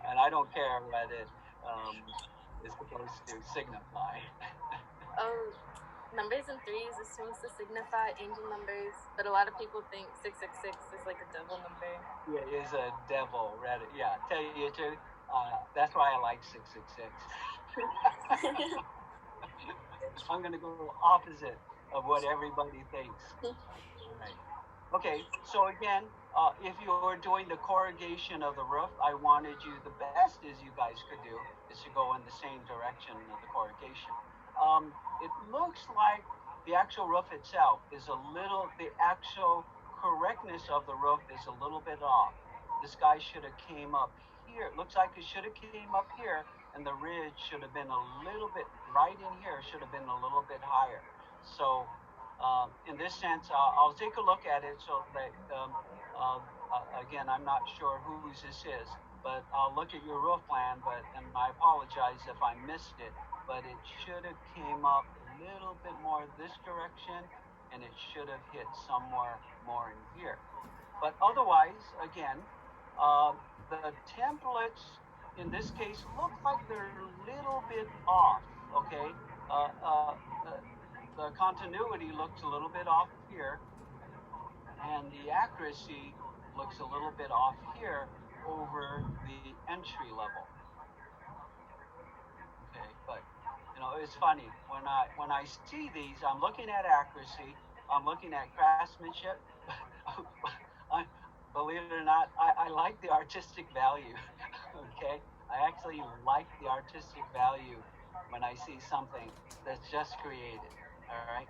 And I don't care what it is supposed to signify. Numbers and threes is supposed to signify angel numbers, but a lot of people think 666 is like a devil number. Yeah, it is a devil. Yeah, tell you the truth. That's why I like 666. I'm gonna go opposite of what everybody thinks. All right. Okay, so again, if you were doing the corrugation of the roof, I wanted you, the best as you guys could do is to go in the same direction of the corrugation. It looks like the actual roof itself is the actual correctness of the roof is a little bit off. This guy should have came up here. It looks like it should have came up here, and the ridge should have been a little bit, right in here, should have been a little bit higher. So, in this sense, I'll take a look at it so that, again, I'm not sure whose this is, but I'll look at your roof plan, and I apologize if I missed it, but it should have came up a little bit more this direction, and it should have hit somewhere more in here. But otherwise, again, the templates in this case look like they're a little bit off, okay? The continuity looks a little bit off here, and the accuracy looks a little bit off here over the entry level. Okay, but it's funny when I see these, I'm looking at accuracy, I'm looking at craftsmanship. Believe it or not, I like the artistic value. Okay, I actually like the artistic value when I see something that's just created. All right.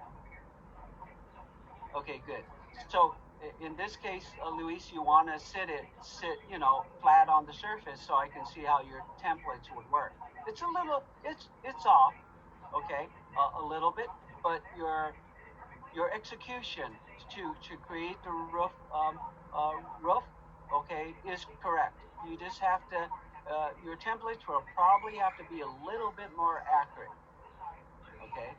Okay, good. So in this case, Luis, you want to sit flat on the surface so I can see how your templates would work. It's it's off, okay, a little bit, but your execution to create the roof, okay, is correct. You just have to, your templates will probably have to be a little bit more accurate, okay?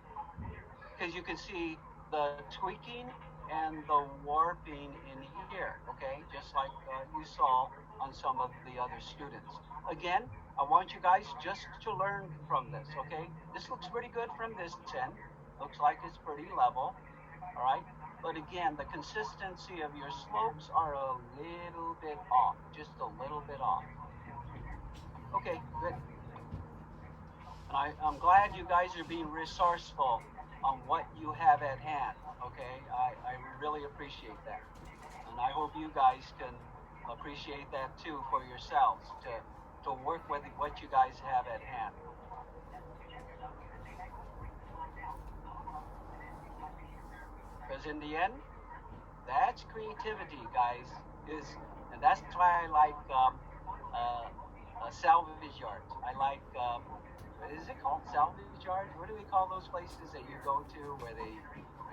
Because you can see the tweaking and the warping in here, okay? Just like you saw on some of the other students. Again, I want you guys just to learn from this, okay? This looks pretty good from this end. Looks like it's pretty level, all right? But again, the consistency of your slopes are a little bit off, just a little bit off. Okay, good. And I'm glad you guys are being resourceful on what you have at hand, okay? I really appreciate that. I hope you guys can appreciate that too for yourselves to work with what you guys have at hand. Because in the end, that's creativity, guys. And that's why I like salvage yards. I like what is it called? Salvage yards? What do we call those places that you go to where they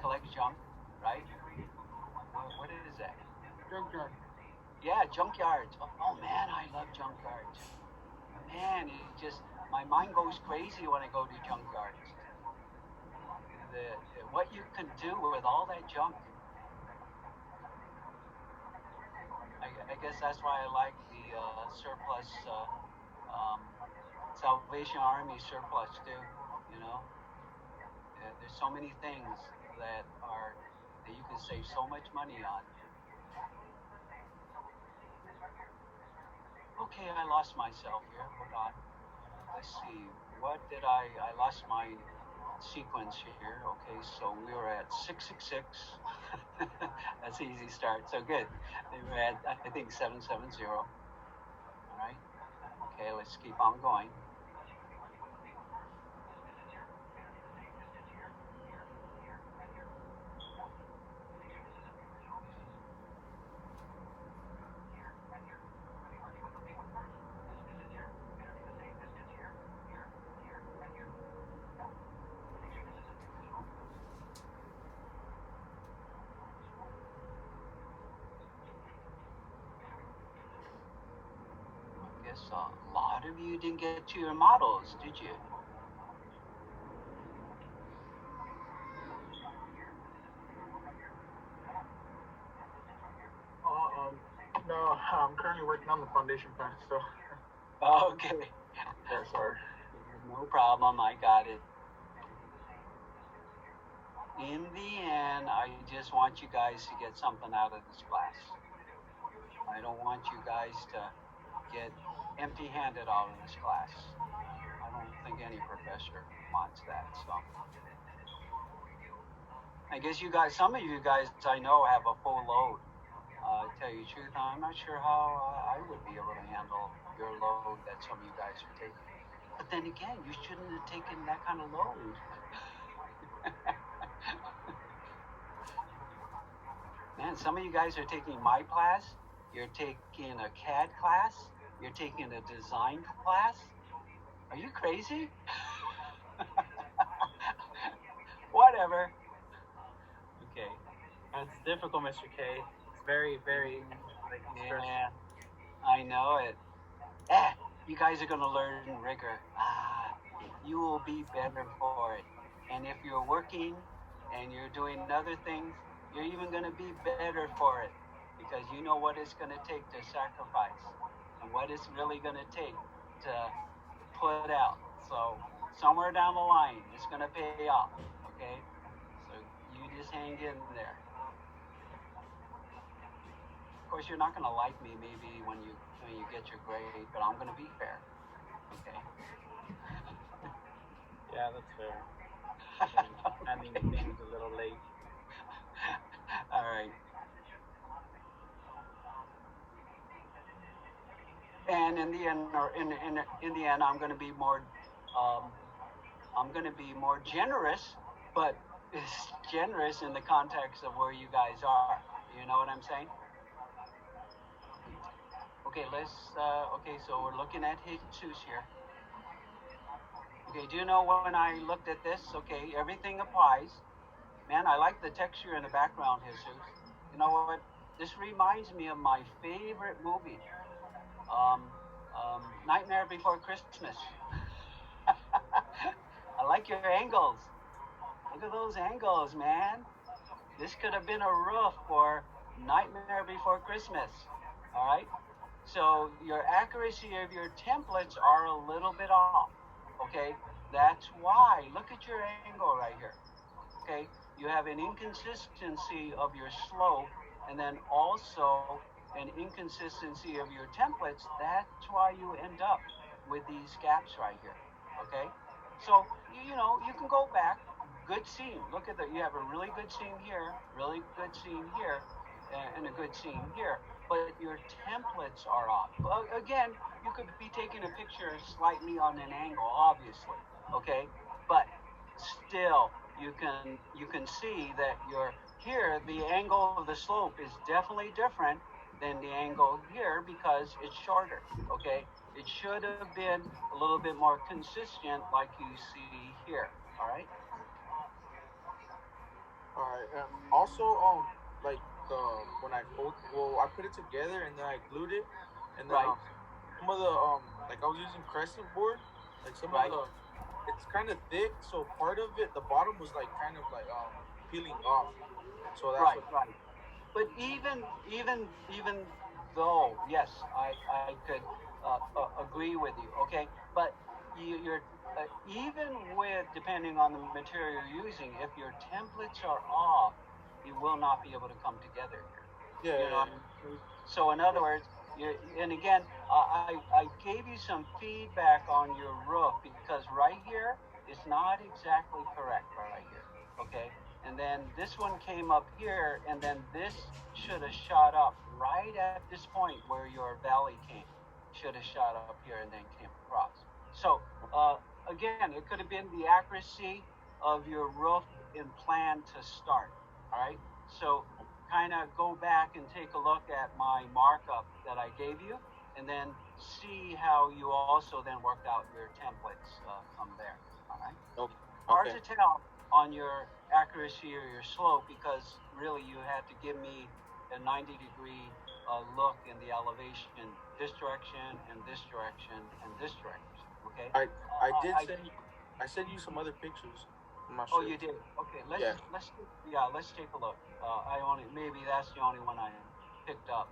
collect junk, right? What is that? Junkyard. Yeah, junkyards. Oh man, I love junkyards. Man, it just my mind goes crazy when I go to junkyards. What you can do with all that junk. I guess that's why I like the surplus, Salvation Army surplus too. You know, there's so many things that you can save so much money on. Okay, I lost myself here. Hold on. Let's see. What did I lost my sequence here. Okay, so we were at 666. That's an easy start. So good. We were at, I think, 770. All right. Okay, let's keep on going. A lot of you didn't get to your models, did you? No, I'm currently working on the foundation plan, so. Okay. Yeah, sorry. No problem, I got it. In the end, I just want you guys to get something out of this class. I don't want you guys to get empty-handed out of this class. I don't think any professor wants that, so. I guess you guys, some of you guys I know have a full load. Tell you the truth, I'm not sure how I would be able to handle your load that some of you guys are taking. But then again, you shouldn't have taken that kind of load. Man, some of you guys are taking my class, you're taking a CAD class, you're taking a design class. Are you crazy? Whatever. Okay. It's difficult, Mr. K. It's very, very like stressful. Yeah, I know it. You guys are gonna learn rigor. You will be better for it. And if you're working and you're doing other things, you're even gonna be better for it because you know what it's gonna take to sacrifice and what it's really gonna take to put out. So somewhere down the line, it's gonna pay off. Okay, so you just hang in there. Of course, you're not gonna like me maybe when you get your grade, but I'm gonna be fair. Okay. Yeah, that's fair. Handing things a little late. All right. And in the end, or in the end, I'm going to be more, generous, but it's generous in the context of where you guys are. You know what I'm saying? Okay, okay, so we're looking at Jesus here. Okay, do you know when I looked at this? Okay, everything applies. Man, I like the texture in the background, Jesus. You know what? This reminds me of my favorite movie, Nightmare Before Christmas. I like your angles. Look at those angles, man. This could have been a roof for Nightmare Before Christmas. All right? So your accuracy of your templates are a little bit off. Okay? That's why. Look at your angle right here. Okay? You have an inconsistency of your slope and then also an inconsistency of your templates. That's why you end up with these gaps right here. Okay? So, you can go back. Good seam. Look at that. You have a really good seam here, really good seam here. and a good seam here, but your templates are off. Again, you could be taking a picture slightly on an angle, obviously, okay, but still you can see that your here the angle of the slope is definitely different than the angle here because it's shorter, okay. It should have been a little bit more consistent like you see here. All right. Alright. Also, like the when I fold, well, I put it together and then I glued it, and then Right. some of the like I was using crescent board, like some Right. of the it's kind of thick, so part of it, the bottom was like kind of like peeling off. So that's Right. what. Right. But even though yes, I could agree with you. Okay, but you're even with depending on the material you're using, if your templates are off, you will not be able to come together Yeah, here. You know. yeah, So in other words, and again, I gave you some feedback on your roof because right here is not exactly correct right here. Okay, and then this one came up here, and then this should have shot up right at this point where your valley came. Should have shot up here and then came across. So again, it could have been the accuracy of your roof in plan to start. All right, so kind of go back and take a look at my markup that I gave you, and then see how you also then worked out your templates from there. All right. okay. Hard Okay. to tell on your accuracy or your slope because really you had to give me a 90-degree look in the elevation, this direction and this direction and this direction. Okay. I did send you. I sent you some other pictures. I'm not Oh, sure. you did. Okay, Yeah. let's take a look. I only maybe that's the only one I picked up.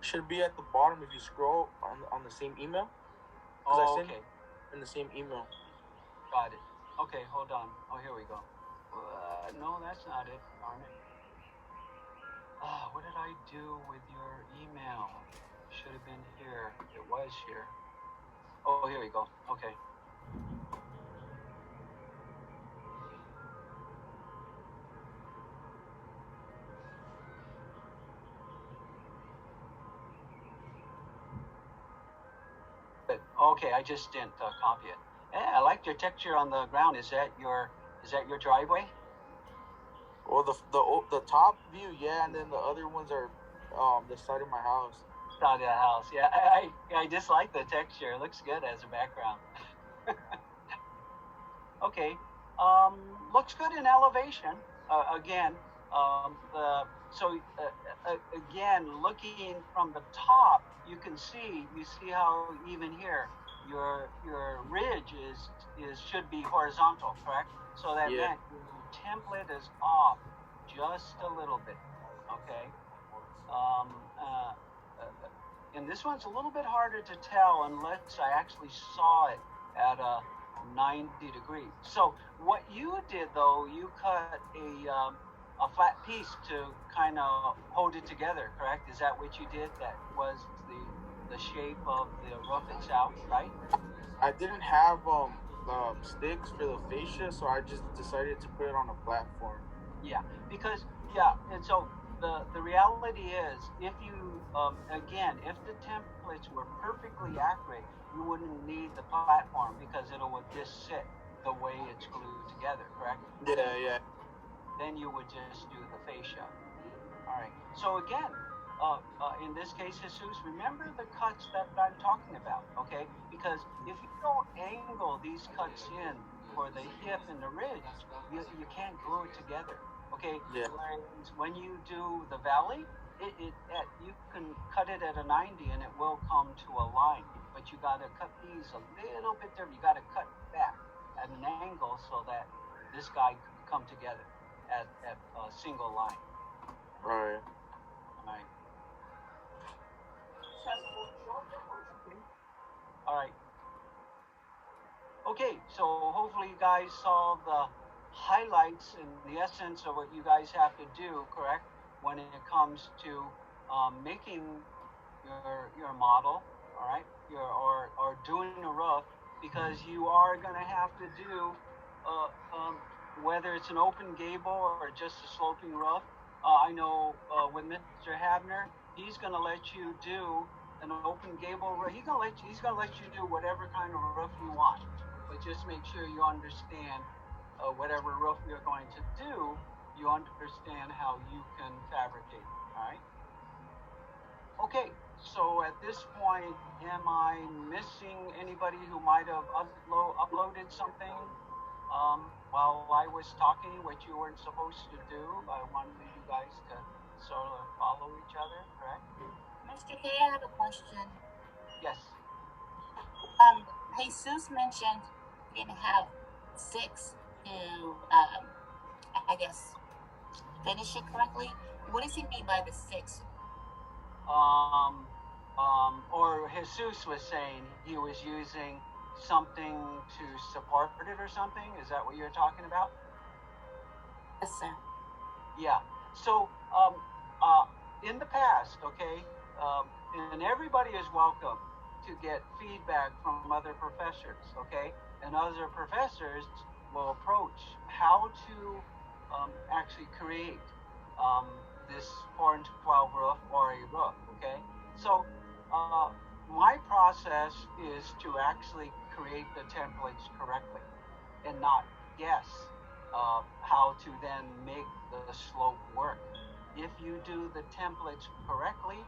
Should be at the bottom if you scroll on the same email. Oh, I sent okay, in the same email. got it. Okay, hold on. Oh, here we go. No, that's not it. Darn it. What did I do with your email? Should have been here. It was here. Oh, here we go. Okay. Good. Okay, I just didn't copy it. Yeah, I like your texture on the ground. Is that your driveway? Well, the top view, yeah, and then the other ones are the side of my house. Side of the house. Yeah, I just like the texture. It looks good as a background. Okay. Looks good in elevation. Again, again, looking from the top, you see how even here your ridge is should be horizontal, correct? So that Yeah. meant your template is off just a little bit. Okay. Um, uh, and this one's a little bit harder to tell unless I actually saw it at a 90 degrees. So what you did though, you cut a flat piece to kind of hold it together, correct? Is that what you did? That was the shape of the roof itself, right? I didn't have sticks for the fascia, so I just decided to put it on a platform. Yeah, because and so the reality is, if you again, if the templates were perfectly accurate, you wouldn't need the platform because it would just sit the way it's glued together, correct? Yeah, yeah. Then you would just do the fascia. All right. So again, in this case, Jesus, remember the cuts that I'm talking about, okay? Because if you don't angle these cuts in for the hip and the ridge, you can't glue it together, okay? Yeah. Whereas when you do the valley, you can cut it at a 90 and it will come to a line, but you got to cut these a little bit different. You got to cut back at an angle so that this guy can come together at a single line. Right. Right. All right. Okay, so hopefully you guys saw the highlights and the essence of what you guys have to do, correct? When it comes to making your model, all right, or doing a roof, because you are going to have to do, uh, um, whether it's an open gable or just a sloping roof. I know with Mr. Havner, he's going to let you do an open gable roof. He's going to let you do whatever kind of roof you want, but just make sure you understand whatever roof you're going to do. You understand how you can fabricate. All right. Okay. So at this point, am I missing anybody who might have uploaded something while I was talking, which you weren't supposed to do? I wanted you guys to sort of follow each other, correct? Mr. K, I have a question. Yes. Jesus mentioned he didn't have 6 to, I guess, finish it correctly. What does he mean by the 6? Or Jesus was saying he was using something to support it or something. Is that what you're talking about? Yes, sir. Yeah. So, in the past, okay, and everybody is welcome to get feedback from other professors, okay, and other professors will approach how to actually create this 4 and 12 roof or a roof, okay. So, my process is to actually create the templates correctly and not guess how to then make the slope work. If you do the templates correctly,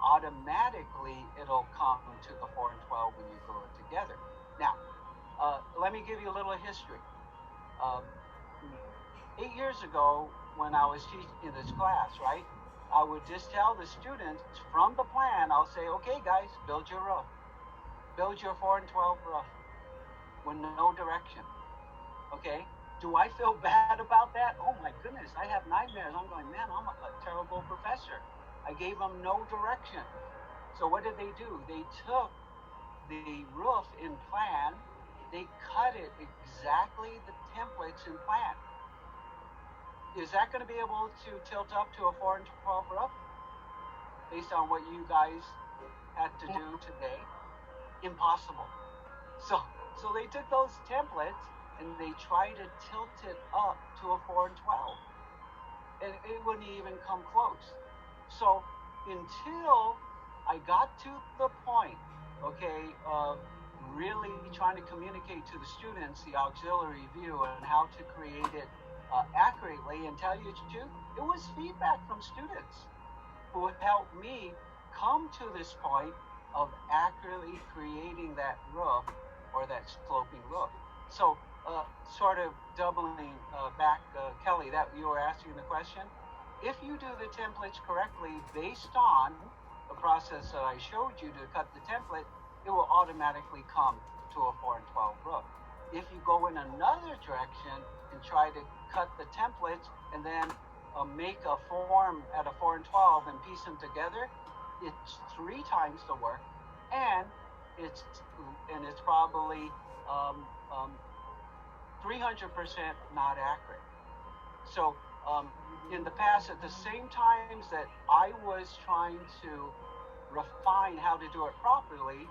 automatically it'll come to the 4 and 12 when you glue it together. Now, let me give you a little history. 8 years ago, when I was teaching this class, right, I would just tell the students from the plan, I'll say, okay, guys, build your roof. Build your 4 and 12 roof with no direction. Okay? Do I feel bad about that? Oh my goodness, I have nightmares. I'm going, man, I'm a terrible professor. I gave them no direction. So what did they do? They took the roof in plan, they cut it exactly the templates in plan. Is that going to be able to tilt up to a 4 and 12 roof based on what you guys had to do today? Impossible. So they took those templates and they tried to tilt it up to a 4 and 12, and it wouldn't even come close. So until I got to the point, okay, of really trying to communicate to the students the auxiliary view and how to create it accurately, and tell you the truth, it was feedback from students who helped me come to this point of accurately creating that roof or that sloping roof. So sort of doubling back, Kelly, that you were asking the question. If you do the templates correctly based on the process that I showed you to cut the template, it will automatically come to a 4 and 12 roof. If you go in another direction and try to cut the templates and then make a form at a 4 and 12 and piece them together, it's 3 times the work, and it's probably 300% not accurate. So in the past, at the same times that I was trying to refine how to do it properly,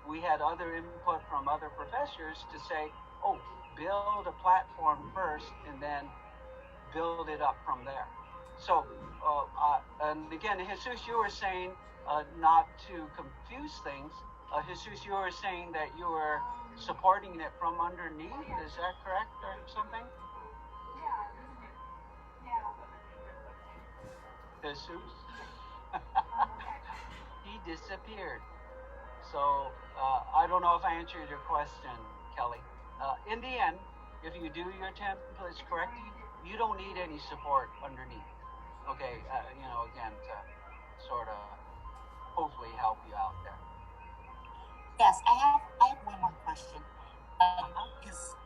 we had other input from other professors to say, oh, build a platform first and then build it up from there. So, and again, Jesus, you were saying not to confuse things. Jesus, you were saying that you were supporting it from underneath. Is that correct or something? Jesus? He disappeared. So, I don't know if I answered your question, Kelly. In the end, if you do your templates correctly, you don't need any support underneath. Okay, again, to sort of hopefully help you out there. Yes, I have one more question. Because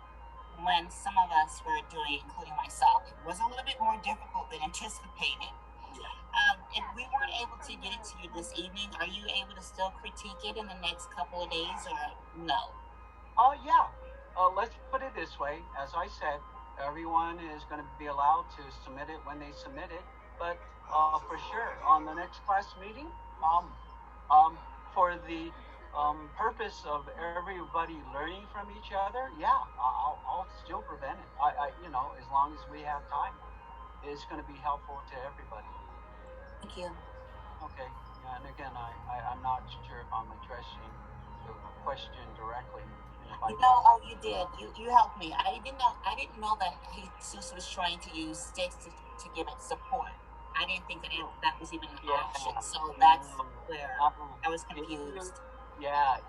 when some of us were doing, including myself, it was a little bit more difficult than anticipated. If we weren't able to get it to you this evening, are you able to still critique it in the next couple of days, or no? Yeah. Let's put it this way. As I said, everyone is going to be allowed to submit it when they submit it. But for sure, on the next class meeting, for the purpose of everybody learning from each other, yeah, I'll still prevent it. As long as we have time, it's going to be helpful to everybody. Thank you. Okay. Yeah, and again, I'm not sure if I'm addressing the question directly. And if I Oh, you did. You helped me. I didn't know that Jesus was trying to use sticks to give it support. I didn't think that was even an option. So that's where I was confused.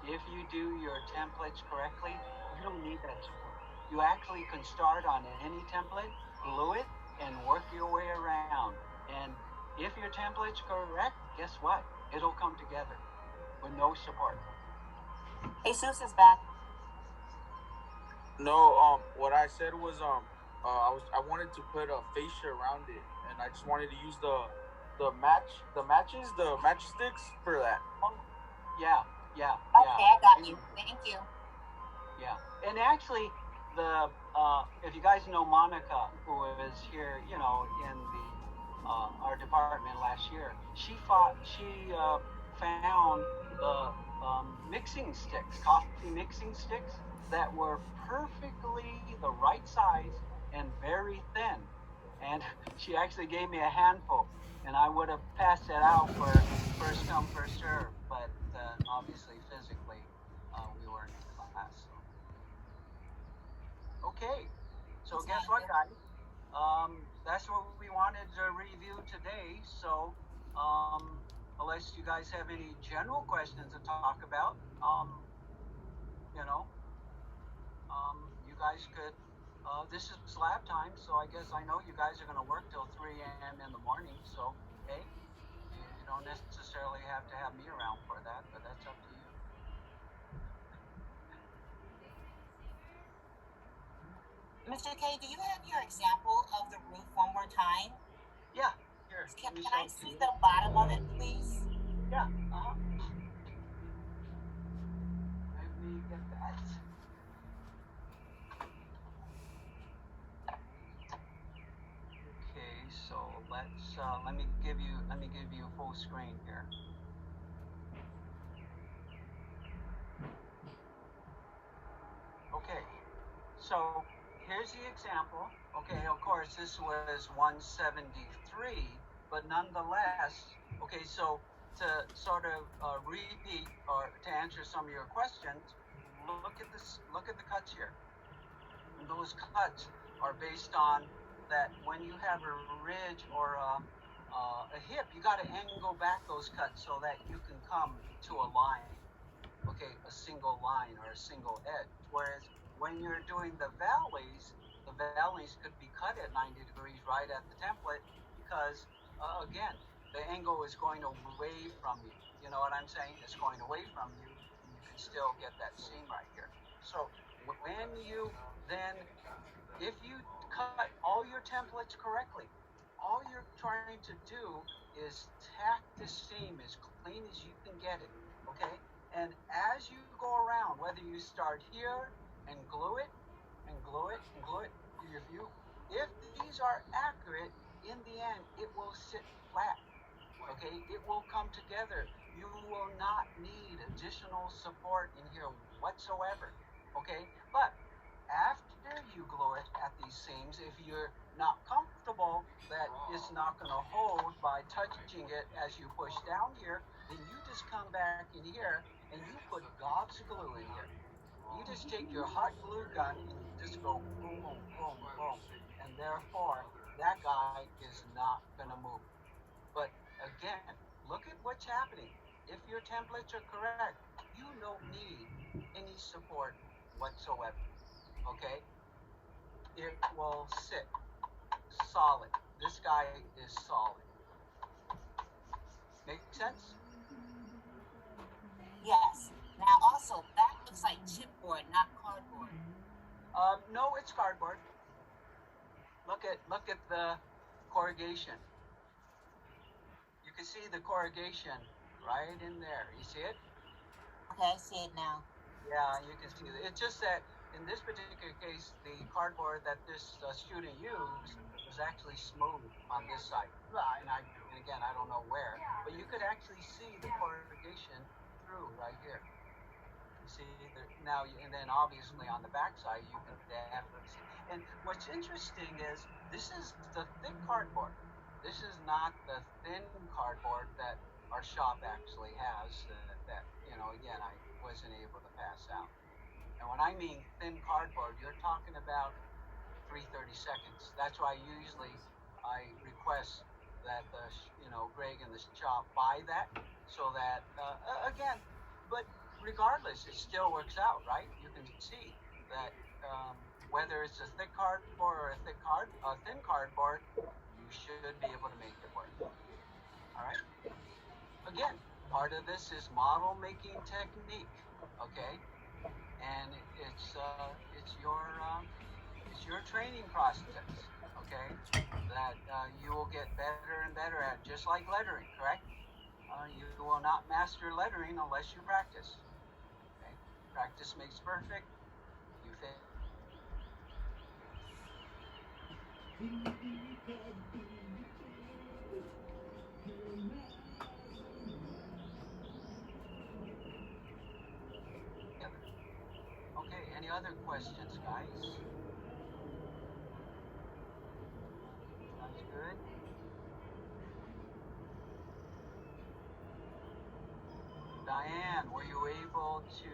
If you do your templates correctly, you don't need that support. You actually can start on any template, glue it, and work your way around. And if your template's correct, guess what? It'll come together with no support. Jesus is back. No, what I said was I wanted to put a fascia around it, and I just wanted to use the matchsticks for that. Yeah. Okay, I got you. Thank you. Yeah, and actually, if you guys know Monica, who was here, in the our department last year, she found the mixing sticks, coffee mixing sticks that were perfectly the right size and very thin, and she actually gave me a handful, and I would have passed it out for first come first serve, but obviously physically we weren't in class. So. Okay, so guess what, guys? That's what we wanted to review today. So, unless you guys have any general questions to talk about, you guys could. This is lab time, so I guess I know you guys are going to work till 3 a.m. in the morning. So, hey, you don't necessarily have to have me around for that, but that's up to you. Mr. K, do you have your example of the roof one more time? Yeah, here. Can I see the bottom of it, please? Yeah. Let me get that. Okay, so let me give you full screen here. Okay, so here's the example. Okay, of course this was 173, but nonetheless, okay, so to sort of repeat or to answer some of your questions, look at this. Look at the cuts here. And those cuts are based on that when you have a ridge or a hip, you got to angle back those cuts so that you can come to a line. Okay, a single line or a single edge. Whereas when you're doing the valleys could be cut at 90 degrees right at the template because, again, the angle is going away from you. You know what I'm saying? It's going away from you, and you can still get that seam right here. So when you then, if you cut all your templates correctly, all you're trying to do is tack the seam as clean as you can get it, okay? And as you go around, whether you start here and glue it, and glue it, and glue it, if these are accurate, in the end, it will sit flat, okay? It will come together. You will not need additional support in here whatsoever, okay? But after you glue it at these seams, if you're not comfortable that it's not going to hold by touching it as you push down here, then you just come back in here and you put gobs of glue in here. You just take your hot glue gun and you just go boom, boom, boom. And therefore, that guy is not going to move. But again, look at what's happening. If your templates are correct, you don't need any support whatsoever. Okay? It will sit solid. This guy is solid. Make sense? Yes. Now also, that looks like chipboard, not cardboard. No, it's cardboard. Look at the corrugation. You can see the corrugation right in there. You see it? Okay, I see it now. Yeah, you can see it. It's just that in this particular case, the cardboard that this student used was actually smooth on this side. And again, I don't know where, but you could actually see the corrugation through right here. see that now, and then obviously on the backside you can definitely see. And what's interesting is this is the thick cardboard. This is not the thin cardboard that our shop actually has. That again, I wasn't able to pass out. And when I mean thin cardboard, you're talking about 3/32. That's why usually I request that Greg and the shop buy that, so that again, but regardless, it still works out, right? You can see that whether it's a thick cardboard or a thin cardboard, you should be able to make it work. All right. Again, part of this is model making technique, okay? And it's your training process, okay? That you will get better and better at, just like lettering, correct? You will not master lettering unless you practice. Okay? Practice makes perfect. You fail. Okay, any other questions, guys? Sounds good. Diane, were you able to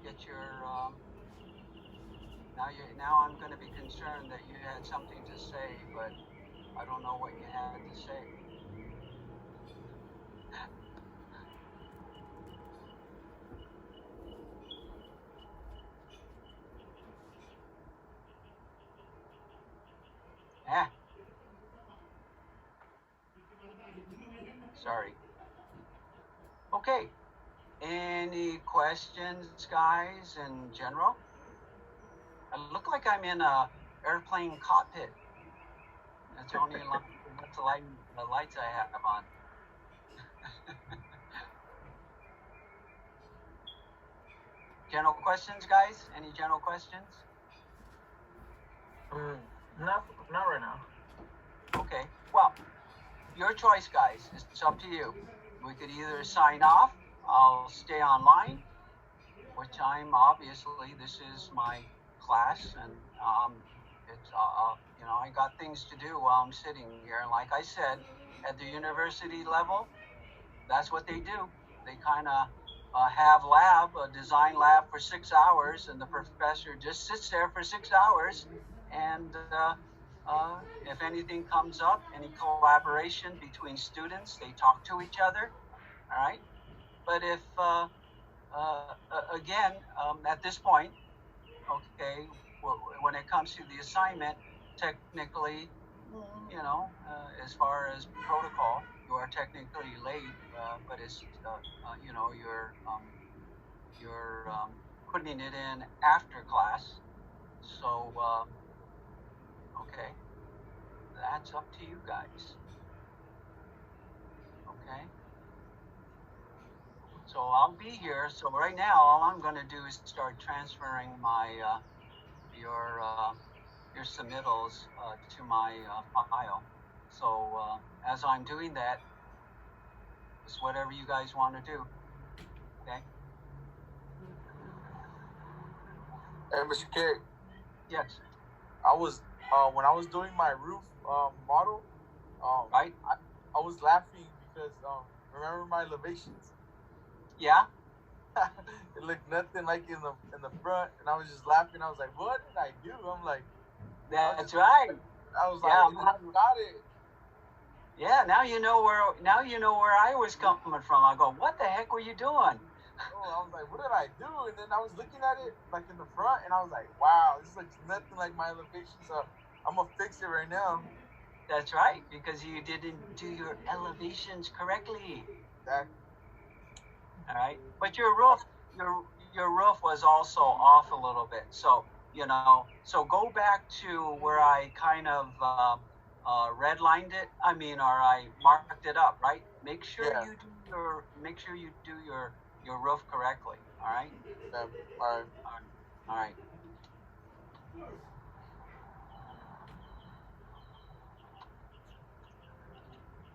get your? Now I'm going to be concerned that you had something to say, but I don't know what you had to say. Sorry. Okay. Any questions, guys, in general? I look like I'm in a airplane cockpit. That's the only that's the lights I have on. General questions, guys? Any general questions? Not right now. Okay. Well, your choice, guys. It's up to you. We could either sign off. I'll stay online, which this is my class, and it's I got things to do while I'm sitting here. And like I said, at the university level, that's what they do. They kind of have a design lab for 6 hours, and the professor just sits there for 6 hours, and if anything comes up, any collaboration between students, they talk to each other. All right. But if again, at this point, okay, when it comes to the assignment, technically, as far as protocol, you are technically late, but it's you're putting it in after class. So okay, that's up to you guys. Okay. So I'll be here. So right now, all I'm going to do is start transferring my your submittals to my file. So as I'm doing that, it's whatever you guys want to do. Okay. Hey, Mr. K. Yes. I was when I was doing my roof model, right. I was laughing because remember my elevations? Yeah. It looked nothing like in the front, and I was just laughing. I was like, "What did I do?" I'm like, "That's right." I was like, "You got it." Yeah. Now you know where I was coming from. I go, "What the heck were you doing?" I was like, "What did I do?" And then I was looking at it like in the front, and I was like, "Wow, this looks nothing like my elevation." So I'm gonna fix it right now. That's right, because you didn't do your elevations correctly. Exactly. All right, but your roof was also off a little bit. So so go back to where I kind of redlined it. Or I marked it up. Right. Make sure you do your roof correctly. All right. Yeah. All right. All right.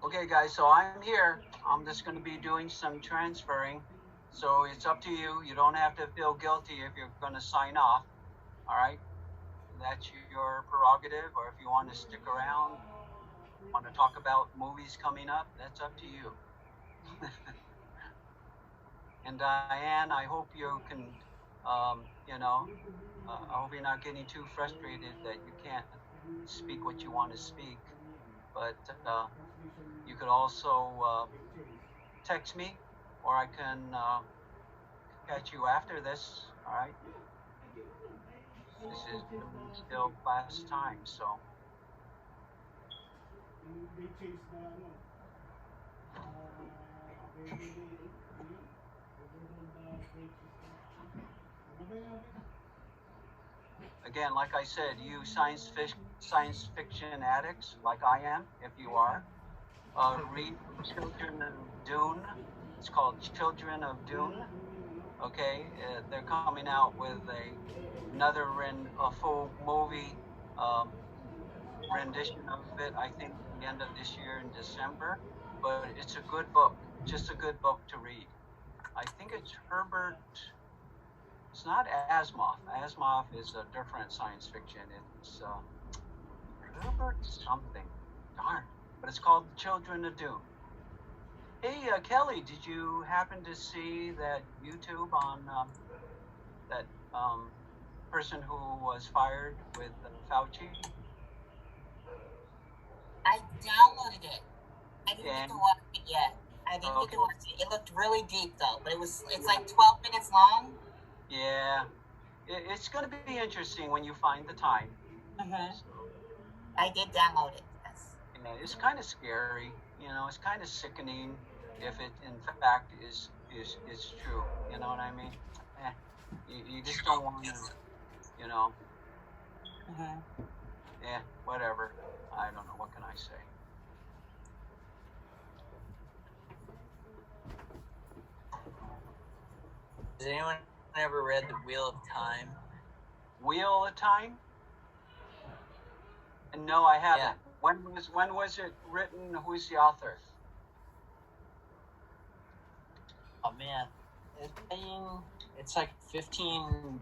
Okay, guys. So I'm here. I'm just going to be doing some transferring. So it's up to you. You don't have to feel guilty if you're going to sign off. All right? That's your prerogative. Or if you want to stick around, want to talk about movies coming up, that's up to you. And Diane, I hope you can, I hope you're not getting too frustrated that you can't speak what you want to speak. But you could also text me, or I can catch you after this. All right. This is still class time, so. Again, like I said, you science fiction addicts, like I am, if you are, read Children of Dune. It's called Children of Dune. Okay, they're coming out with another full movie rendition of it. I think the end of this year in December. But it's a good book, just a good book to read. I think it's Herbert. It's not Asimov. Asimov is a different science fiction. It's Herbert something. Darn. But it's called Children of Dune. Hey, Kelly, did you happen to see that YouTube on that person who was fired with Fauci? I downloaded it. I didn't Yeah. get to watch it yet. I didn't get to watch it. It looked really deep though, but it's like 12 minutes long. Yeah. It's going to be interesting when you find the time. Mm-hmm. I did download it. Yes. Yeah, it's kind of scary. It's kind of sickening if it in fact is true. You know what I mean? You just don't want to. Mm-hmm. Yeah, whatever. I don't know. What can I say? Has anyone ever read The Wheel of Time? Wheel of Time? No, I haven't. Yeah. When was it written? Who's the author? Oh man, it's like 15